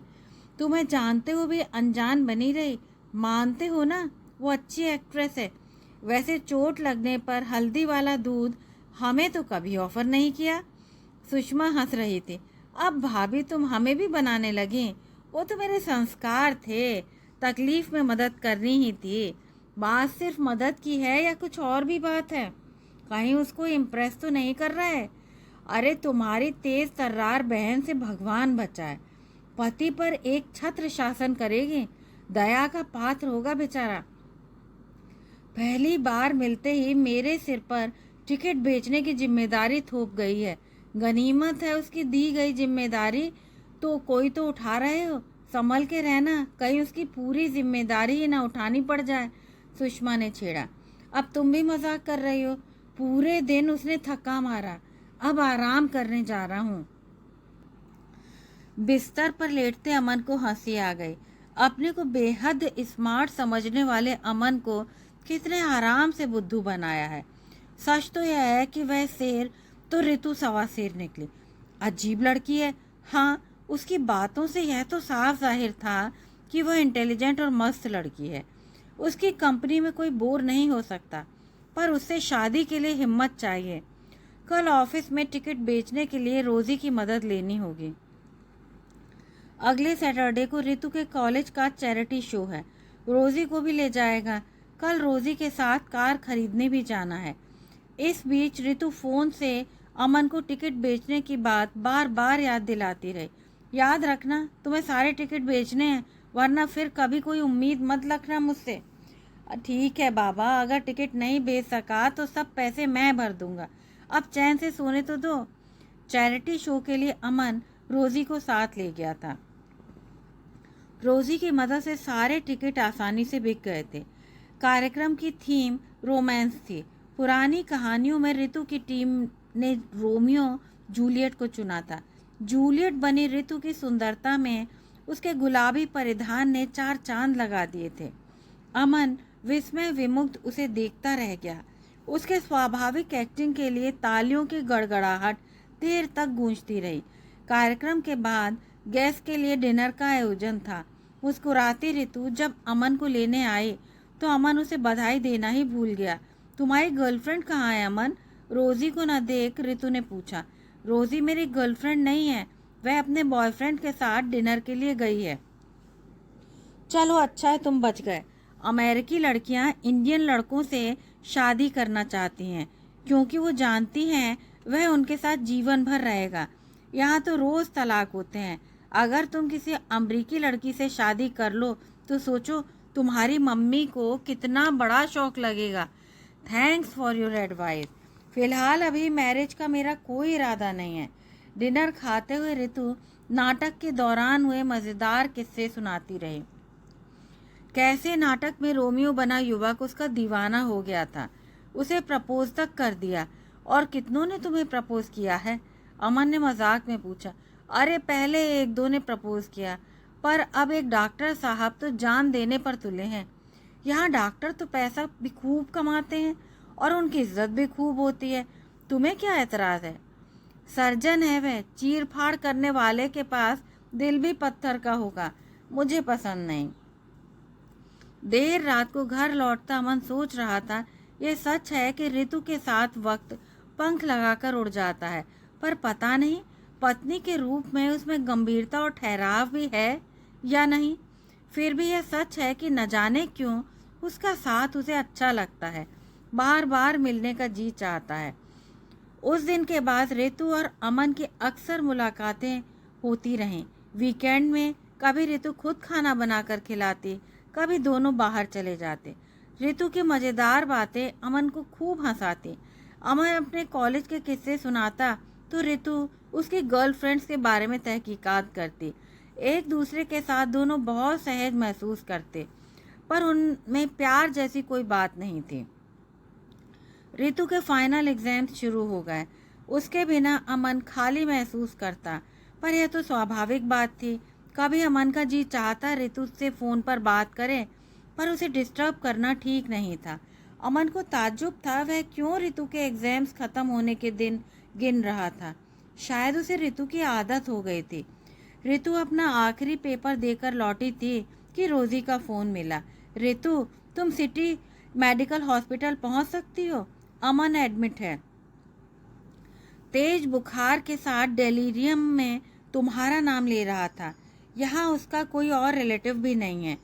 तुम्हें जानते हुए भी अनजान बनी रही। मानते हो ना, वो अच्छी एक्ट्रेस है। वैसे चोट लगने पर हल्दी वाला दूध हमें तो कभी ऑफर नहीं किया। सुषमा हंस रही थी। अब भाभी तुम हमें भी बनाने लगी। वो तो मेरे संस्कार थे, तकलीफ में मदद करनी ही थी। बात सिर्फ मदद की है या कुछ और भी बात है? कहीं उसको इम्प्रेस तो नहीं कर रहा है? अरे तुम्हारी तेज तर्रार बहन से भगवान बचाए। पति पर एक छत्र शासन करेगी, दया का पात्र होगा बेचारा। पहली बार मिलते ही मेरे सिर पर टिकट बेचने की जिम्मेदारी थोप गई है। गनीमत है उसकी दी गई जिम्मेदारी, तो कोई तो उठा रहे हो। संभल के रहना, कहीं उसकी पूरी जिम्मेदारी ही ना उठानी पड़ जाए, सुषमा ने छेड़ा। अब तुम भी मजाक कर रही हो। पूरे दिन उसने थका मारा, अब आराम करने जा रहा हूँ। बिस्तर पर लेटते अमन को हंसी आ गई। अपने को बेहद स्मार्ट समझने वाले अमन को कितने आराम से बुद्धू बनाया है। सच तो यह है कि वह शेर तो ऋतु सवा शेर निकली। अजीब लड़की है। हाँ, उसकी बातों से यह तो साफ जाहिर था कि वह इंटेलिजेंट और मस्त लड़की है। उसकी कंपनी में कोई बोर नहीं हो सकता, पर उससे शादी के लिए हिम्मत चाहिए। कल ऑफिस में टिकट बेचने के लिए रोजी की मदद लेनी होगी। अगले सैटरडे को ऋतु के कॉलेज का चैरिटी शो है। रोजी को भी ले जाएगा। कल रोजी के साथ कार खरीदने भी जाना है। इस बीच ऋतु फ़ोन से अमन को टिकट बेचने की बात बार बार याद दिलाती रही। याद रखना, तुम्हें सारे टिकट बेचने हैं, वरना फिर कभी कोई उम्मीद मत रखना मुझसे। ठीक है बाबा, अगर टिकट नहीं बेच सका तो सब पैसे मैं भर दूंगा। अब चैन से सोने तो दो। चैरिटी शो के लिए अमन रोजी को साथ ले गया था। रोजी की मदद से सारे टिकट आसानी से बिक गए थे। कार्यक्रम की थीम रोमांस थी। पुरानी कहानियों में ऋतु की टीम ने रोमियो जूलियट को चुना था। जूलियट बनी ऋतु की सुंदरता में उसके गुलाबी परिधान ने 4 चांद लगा दिए थे। अमन विस्मय विमुग्ध उसे देखता रह गया। उसके स्वाभाविक एक्टिंग के लिए तालियों की गड़गड़ाहट देर तक गूंजती रही। कार्यक्रम के बाद गेस्ट के लिए डिनर का आयोजन था। मुस्कुराती ऋतु जब अमन को लेने आई तो अमन उसे बधाई देना ही भूल गया। तुम्हारी गर्लफ्रेंड कहाँ है अमन? रोजी को न देख ऋतु ने पूछा। रोजी मेरी गर्लफ्रेंड नहीं है, वह अपने बॉयफ्रेंड के साथ डिनर के लिए गई है। चलो अच्छा है तुम बच गए। अमेरिकी लड़कियां इंडियन लड़कों से शादी करना चाहती हैं क्योंकि वो जानती हैं वह उनके साथ जीवन भर रहेगा। यहाँ तो रोज तलाक होते हैं। अगर तुम किसी अमरीकी लड़की से शादी कर लो तो सोचो तुम्हारी मम्मी को कितना बड़ा शौक लगेगा। Thanks for your advice. फिलहाल अभी मैरिज का मेरा कोई इरादा नहीं है। डिनर खाते हुए ऋतु नाटक के दौरान हुए मज़ेदार किस्से सुनाती रही। कैसे नाटक में रोमियो बना युवक उसका दीवाना हो गया था, उसे प्रपोज तक कर दिया। और कितनों ने तुम्हें प्रपोज किया है? अमन ने मजाक में पूछा। अरे पहले एक दो ने प्रपोज किया, पर अब एक डॉक्टर साहब तो जान देने पर तुले हैं। यहाँ डॉक्टर तो पैसा भी खूब कमाते हैं और उनकी इज्जत भी खूब होती है। तुम्हें क्या एतराज है? सर्जन है वह, चीर फाड़ करने वाले के पास दिल भी पत्थर का होगा। मुझे पसंद नहीं। देर रात को घर लौटता अमन सोच रहा था, ये सच है कि ऋतु के साथ वक्त पंख लगाकर उड़ जाता है, पर पता नहीं पत्नी के रूप में उसमें गंभीरता और ठहराव भी है या नहीं। फिर भी यह सच है कि न जाने क्यों उसका साथ उसे अच्छा लगता है, बार बार मिलने का जी चाहता है। उस दिन के बाद ऋतु और अमन की अक्सर मुलाकातें होती रहें। वीकेंड में कभी ऋतु खुद खाना बनाकर खिलाती, कभी दोनों बाहर चले जाते। ऋतु की मज़ेदार बातें अमन को खूब हंसाती। अमन अपने कॉलेज के किस्से सुनाता तो ऋतु उसकी गर्लफ्रेंड्स के बारे में तहकीकात करती। एक दूसरे के साथ दोनों बहुत सहज महसूस करते, पर उनमें प्यार जैसी कोई बात नहीं थी। ऋतु के फाइनल एग्जाम्स शुरू हो गए। उसके बिना अमन खाली महसूस करता, पर यह तो स्वाभाविक बात थी। कभी अमन का जी चाहता ऋतु से फ़ोन पर बात करे, पर उसे डिस्टर्ब करना ठीक नहीं था। अमन को ताज्जुब था वह क्यों ऋतु के एग्जाम्स ख़त्म होने के दिन गिन रहा था। शायद उसे ऋतु की आदत हो गई थी। ऋतु अपना आखिरी पेपर देकर लौटी थी कि रोज़ी का फ़ोन मिला। ऋतु, तुम सिटी मेडिकल हॉस्पिटल पहुंच सकती हो? अमन एडमिट है। तेज बुखार के साथ डेलीरियम में तुम्हारा नाम ले रहा था। यहाँ उसका कोई और रिलेटिव भी नहीं है।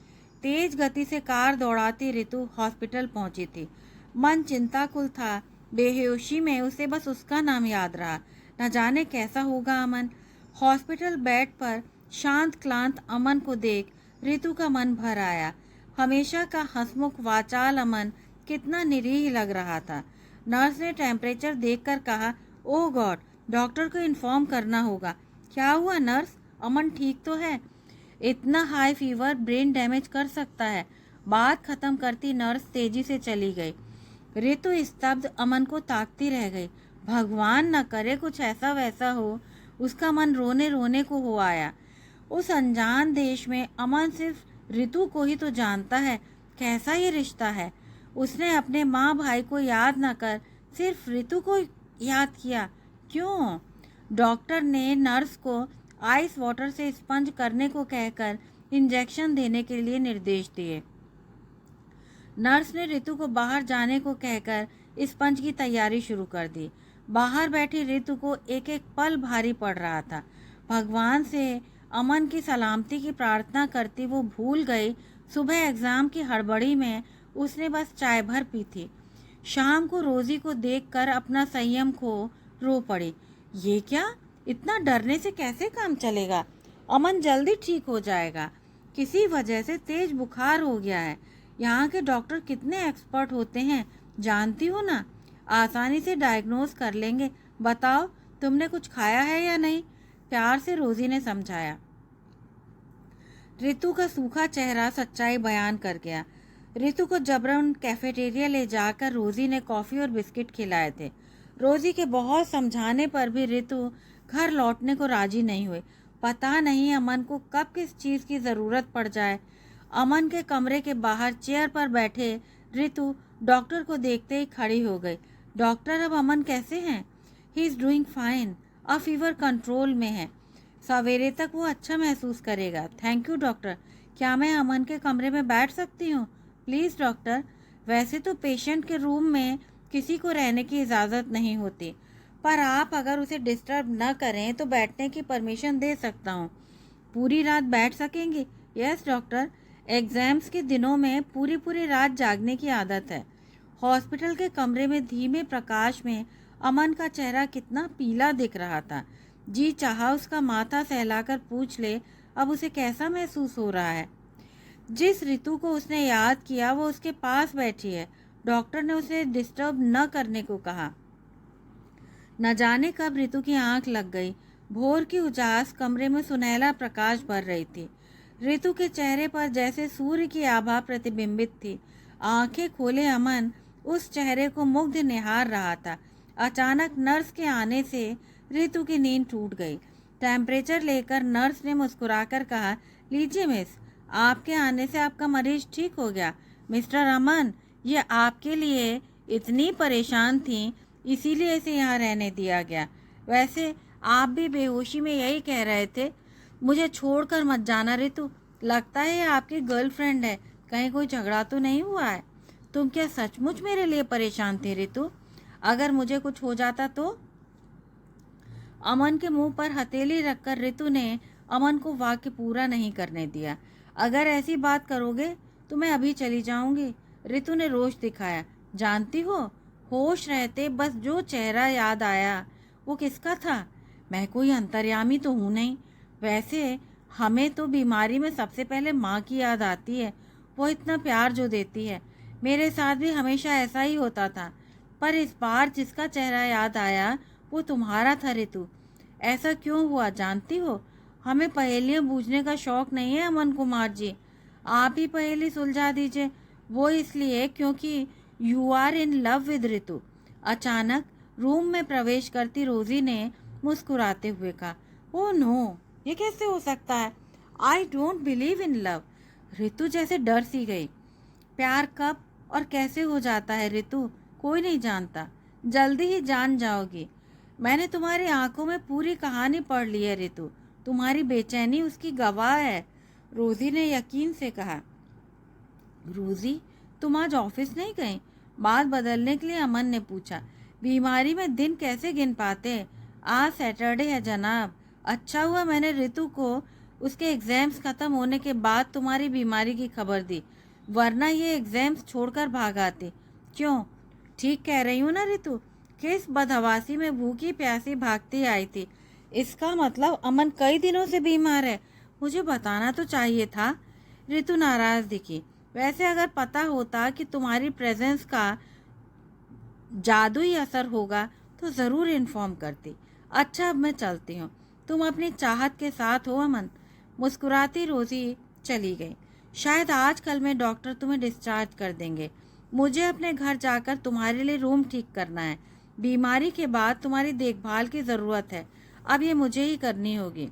तेज गति से कार दौड़ाती ऋतु हॉस्पिटल पहुंची थी। मन चिंताकुल था। बेहोशी में उसे बस उसका नाम याद रहा। न जाने कैसा होगा अमन। हॉस्पिटल बेड पर शांत क्लांत अमन को देख ऋतु का मन भर आया। हमेशा का हंसमुख वाचाल अमन कितना निरीह लग रहा था। नर्स ने टेम्परेचर देखकर कहा, ओह गॉड, डॉक्टर को इन्फॉर्म करना होगा। क्या हुआ नर्स? अमन ठीक तो है? इतना हाई फीवर ब्रेन डैमेज कर सकता है। बात खत्म करती नर्स तेजी से चली गई। ऋतु स्तब्ध अमन को ताकती रह गई। भगवान न करे कुछ ऐसा वैसा हो। उसका मन रोने रोने को हो आया। उस अनजान देश में अमन सिर्फ ऋतु को ही तो जानता है। कैसा ये रिश्ता है? उसने अपने माँ भाई को याद न कर सिर्फ ऋतु को याद किया। क्यों? डॉक्टर ने नर्स को आइस वाटर से स्पंज करने को कहकर इंजेक्शन देने के लिए निर्देश दिए। नर्स ने ऋतु को बाहर जाने को कहकर स्पंज की तैयारी शुरू कर दी। बाहर बैठी ऋतु को एक एक पल भारी पड़ रहा था। भगवान से अमन की सलामती की प्रार्थना करती वो भूल गई सुबह एग्ज़ाम की हड़बड़ी में उसने बस चाय भर पी थी। शाम को रोज़ी को देखकर अपना संयम खो रो पड़ी। ये क्या? इतना डरने से कैसे काम चलेगा? अमन जल्दी ठीक हो जाएगा। किसी वजह से तेज बुखार हो गया है। यहाँ के डॉक्टर कितने एक्सपर्ट होते हैं जानती हो ना, आसानी से डायग्नोज कर लेंगे। बताओ तुमने कुछ खाया है या नहीं? प्यार से रोज़ी ने समझाया। ऋतु का सूखा चेहरा सच्चाई बयान कर गया। ऋतु को जबरन कैफेटेरिया ले जाकर रोज़ी ने कॉफ़ी और बिस्किट खिलाए थे। रोज़ी के बहुत समझाने पर भी ऋतु घर लौटने को राजी नहीं हुई। पता नहीं अमन को कब किस चीज़ की ज़रूरत पड़ जाए। अमन के कमरे के बाहर चेयर पर बैठे ऋतु डॉक्टर को देखते ही खड़ी हो गई। डॉक्टर, अब अमन कैसे हैं? He is doing fine. अब फीवर कंट्रोल में है। सवेरे तक वो अच्छा महसूस करेगा। Thank you doctor. क्या मैं अमन के कमरे में बैठ सकती हूँ? Please doctor. वैसे तो पेशेंट के रूम में किसी को रहने की इजाज़त नहीं होती, पर आप अगर उसे डिस्टर्ब न करें तो बैठने की परमिशन दे सकता हूँ। पूरी रात बैठ सकेंगी? Yes doctor. एग्ज़ाम्स के दिनों में पूरी पूरी रात जागने की आदत है। हॉस्पिटल के कमरे में धीमे प्रकाश में अमन का चेहरा कितना पीला दिख रहा था। जी चाहा उसका माथा सहलाकर पूछ ले अब उसे कैसा महसूस हो रहा है। जिस ऋतु को उसने याद किया वो उसके पास बैठी है। डॉक्टर ने उसे डिस्टर्ब न करने को कहा। न जाने कब ऋतु की आंख लग गई। भोर की उजास कमरे में सुनहला प्रकाश भर रही थी। ऋतु के चेहरे पर जैसे सूर्य की आभा प्रतिबिंबित थी। आंखें खोले अमन उस चेहरे को मुग्ध निहार रहा था। अचानक नर्स के आने से ऋतु की नींद टूट गई। टेम्परेचर लेकर नर्स ने मुस्कुराकर कहा, लीजिए मिस, आपके आने से आपका मरीज ठीक हो गया। मिस्टर अमन, ये आपके लिए इतनी परेशान थी इसीलिए इसे यहाँ रहने दिया गया। वैसे आप भी बेहोशी में यही कह रहे थे, मुझे छोड़कर मत जाना ऋतु। लगता है ये आपकी गर्लफ्रेंड है, कहीं कोई झगड़ा तो नहीं हुआ है। तुम क्या सचमुच मेरे लिए परेशान थे ऋतु? अगर मुझे कुछ हो जाता तो? अमन के मुंह पर हथेली रखकर ऋतु ने अमन को वाक्य पूरा नहीं करने दिया। अगर ऐसी बात करोगे तो मैं अभी चली जाऊंगी, ऋतु ने रोष दिखाया। जानती हो, होश रहते बस जो चेहरा याद आया वो किसका था? मैं कोई अंतर्यामी तो हूँ नहीं। वैसे हमें तो बीमारी में सबसे पहले माँ की याद आती है, वो इतना प्यार जो देती है। मेरे साथ भी हमेशा ऐसा ही होता था, पर इस बार जिसका चेहरा याद आया वो तुम्हारा था ऋतु। ऐसा क्यों हुआ जानती हो? हमें पहेलियाँ बूझने का शौक नहीं है अमन कुमार जी, आप ही पहेली सुलझा दीजिए। वो इसलिए क्योंकि you are in love with Ritu. अचानक रूम में प्रवेश करती रोजी ने मुस्कुराते हुए कहा, ओह नो, ये कैसे हो सकता है? I don't believe in love. Ritu जैसे डर सी गई। प्यार कब और कैसे हो जाता है ऋतु, कोई नहीं जानता, जल्दी ही जान जाओगी। मैंने तुम्हारी आंखों में पूरी कहानी पढ़ ली है ऋतु, तुम्हारी बेचैनी उसकी गवाह है, रोजी ने यकीन से कहा। रोजी, तुम आज ऑफिस नहीं गई? बात बदलने के लिए अमन ने पूछा। बीमारी में दिन कैसे गिन पाते? आज सैटरडे है जनाब। अच्छा हुआ मैंने ऋतु को उसके एग्जाम्स खत्म होने के बाद तुम्हारी बीमारी की खबर दी, वरना ये एग्जाम्स छोड़कर भाग आती। क्यों? ठीक कह रही हूँ ना ऋतु? किस बदहवासी में भूखी प्यासी भागती आई थी। इसका मतलब अमन कई दिनों से बीमार है। मुझे बताना तो चाहिए था। ऋतु नाराज दिखी। वैसे अगर पता होता कि तुम्हारी प्रेजेंस का जादुई असर होगा तो ज़रूर इन्फॉर्म करती। अच्छा अब मैं चलती हूँ, तुम अपनी चाहत के साथ हो अमन। मुस्कुराती रोजी चली गई। शायद आज कल में डॉक्टर तुम्हें डिस्चार्ज कर देंगे। मुझे अपने घर जाकर तुम्हारे लिए रूम ठीक करना है। बीमारी के बाद तुम्हारी देखभाल की ज़रूरत है, अब ये मुझे ही करनी होगी।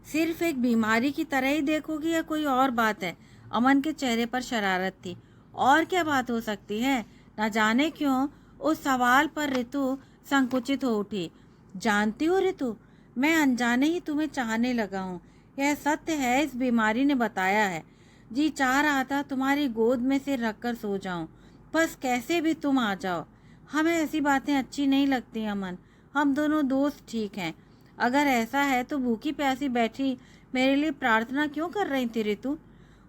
सिर्फ एक बीमारी की तरह ही देखोगी या कोई और बात है? अमन के चेहरे पर शरारत थी। और क्या बात हो सकती है? न जाने क्यों उस सवाल पर ऋतु संकुचित हो उठी। जानती हो ऋतु, मैं अनजाने ही तुम्हें चाहने लगा हूँ। यह सत्य है, इस बीमारी ने बताया है। जी चाह रहा था तुम्हारी गोद में सिर रखकर सो जाऊं, बस कैसे भी तुम आ जाओ। हमें ऐसी बातें अच्छी नहीं लगती अमन, हम दोनों दोस्त ठीक हैं। अगर ऐसा है तो भूखी प्यासी बैठी मेरे लिए प्रार्थना क्यों कर रही थी ऋतु?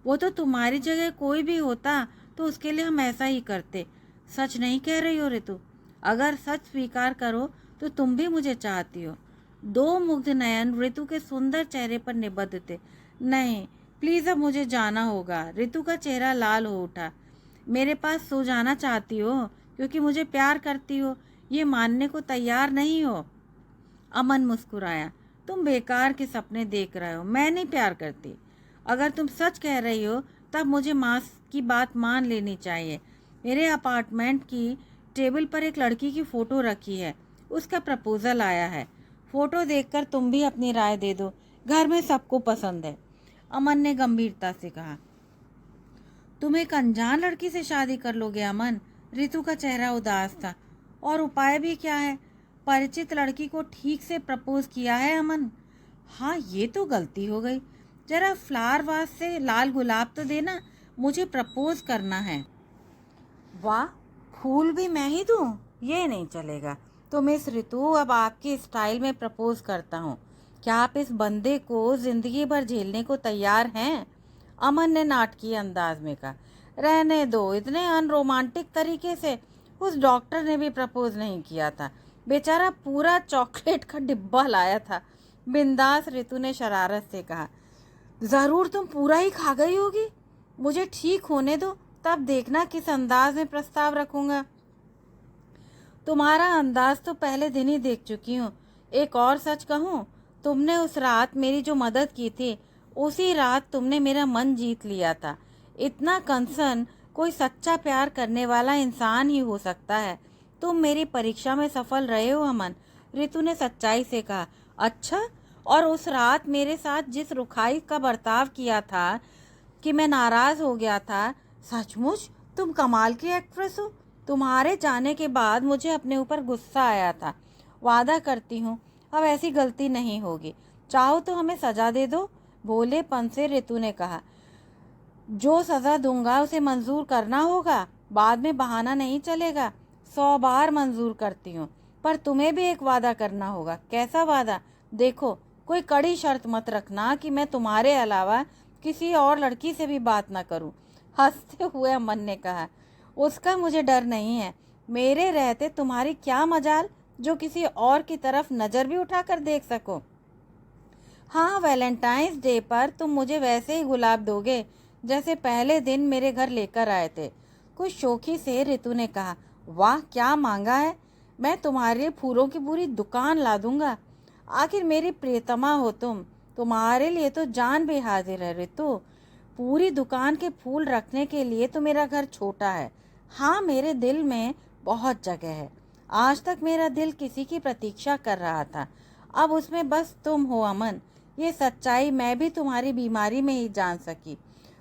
वो तो तुम्हारी जगह कोई भी होता तो उसके लिए हम ऐसा ही करते। सच नहीं कह रही हो ऋतु? अगर सच स्वीकार करो तो तुम भी मुझे चाहती हो। दो मुग्ध नयन ऋतु के सुंदर चेहरे पर निबद्ध थे। नहीं प्लीज, अब मुझे जाना होगा। ऋतु का चेहरा लाल हो उठा। मेरे पास सो जाना चाहती हो क्योंकि मुझे प्यार करती हो, ये मानने को तैयार नहीं हो? अमन मुस्कुराया। तुम बेकार के सपने देख रहे हो, मैं नहीं प्यार करती। अगर तुम सच कह रही हो तब मुझे माँ की बात मान लेनी चाहिए। मेरे अपार्टमेंट की टेबल पर एक लड़की की फ़ोटो रखी है, उसका प्रपोज़ल आया है। फ़ोटो देखकर तुम भी अपनी राय दे दो, घर में सबको पसंद है। अमन ने गंभीरता से कहा। तुम एक अनजान लड़की से शादी कर लोगे अमन? ऋतु का चेहरा उदास था। और उपाय भी क्या है? परिचित लड़की को ठीक से प्रपोज किया है अमन। हाँ ये तो गलती हो गई। जरा फ्लावर वास से लाल गुलाब तो देना, मुझे प्रपोज करना है। वाह, फूल भी मैं ही दूँ? ये नहीं चलेगा। तो मिस ऋतु, अब आपकी स्टाइल में प्रपोज करता हूँ। क्या आप इस बंदे को जिंदगी भर झेलने को तैयार हैं? अमन ने नाटकीय अंदाज में कहा। रहने दो, इतने अनरोमांटिक तरीके से उस डॉक्टर ने भी प्रपोज नहीं किया था। बेचारा पूरा चॉकलेट का डिब्बा लाया था। बिंदास, ऋतु ने शरारत से कहा। ज़रूर तुम पूरा ही खा गई होगी। मुझे ठीक होने दो, तब देखना किस अंदाज में प्रस्ताव रखूंगा। तुम्हारा अंदाज तो पहले दिन ही देख चुकी हूँ। एक और सच कहूँ, तुमने उस रात मेरी जो मदद की थी, उसी रात तुमने मेरा मन जीत लिया था। इतना कंसर्न कोई सच्चा प्यार करने वाला इंसान ही हो सकता है। तुम मेरी परीक्षा में सफल रहे हो अमन, ऋतु ने सच्चाई से कहा। अच्छा, और उस रात मेरे साथ जिस रुखाई का बर्ताव किया था कि मैं नाराज हो गया था, सचमुच तुम कमाल की एक्ट्रेस हो। तुम्हारे जाने के बाद मुझे अपने ऊपर गुस्सा आया था। वादा करती हूँ अब ऐसी गलती नहीं होगी। चाहो तो हमें सजा दे दो, भोलेपन से ऋतु ने कहा। जो सजा दूंगा उसे मंजूर करना होगा, बाद में बहाना नहीं चलेगा। 100 बार मंजूर करती हूँ, पर तुम्हें भी एक वादा करना होगा। कैसा वादा? देखो, कोई कड़ी शर्त मत रखना कि मैं तुम्हारे अलावा किसी और लड़की से भी बात ना करूं, हंसते हुए अमन ने कहा। उसका मुझे डर नहीं है। मेरे रहते तुम्हारी क्या मजाल जो किसी और की तरफ नजर भी उठाकर देख सको। हाँ, वैलेंटाइंस डे पर तुम मुझे वैसे ही गुलाब दोगे जैसे पहले दिन मेरे घर लेकर आए थे, कुछ शौकी से ऋतु ने कहा। वाह, क्या मांगा है। मैं तुम्हारे लिए फूलों की पूरी दुकान ला दूंगा। आखिर मेरी प्रियतमा हो तुम, तुम्हारे लिए तो जान भी हाजिर है ऋतु। पूरी दुकान के फूल रखने के लिए तो मेरा घर छोटा है। हाँ, मेरे दिल में बहुत जगह है। आज तक मेरा दिल किसी की प्रतीक्षा कर रहा था, अब उसमें बस तुम हो अमन। ये सच्चाई मैं भी तुम्हारी बीमारी में ही जान सकी।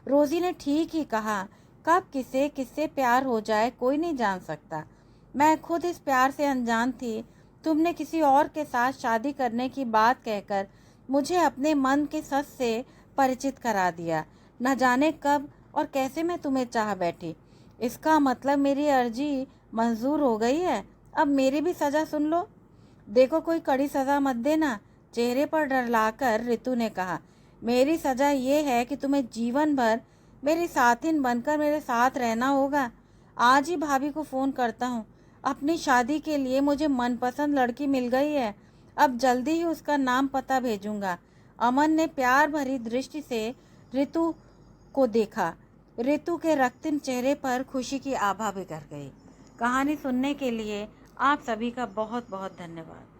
रोजी ने ठीक ही कहा, कब किसे किससे प्यार हो जाए कोई नहीं जान सकता। मैं खुद इस प्यार से अनजान थी। तुमने किसी और के साथ शादी करने की बात कहकर मुझे अपने मन के सच से परिचित करा दिया। न जाने कब और कैसे मैं तुम्हें चाह बैठी। इसका मतलब मेरी अर्जी मंजूर हो गई है। अब मेरी भी सजा सुन लो। देखो, कोई कड़ी सजा मत देना, चेहरे पर डर लाकर ऋतु ने कहा। मेरी सजा ये है कि तुम्हें जीवन भर मेरी साथिन बनकर मेरे साथ रहना होगा। आज ही भाभी को फ़ोन करता हूँ। अपनी शादी के लिए मुझे मनपसंद लड़की मिल गई है। अब जल्दी ही उसका नाम पता भेजूंगा। अमन ने प्यार भरी दृष्टि से ऋतु को देखा। ऋतु के रক্তিम चेहरे पर खुशी की आभा बिखर गई। कहानी सुनने के लिए आप सभी का बहुत बहुत धन्यवाद।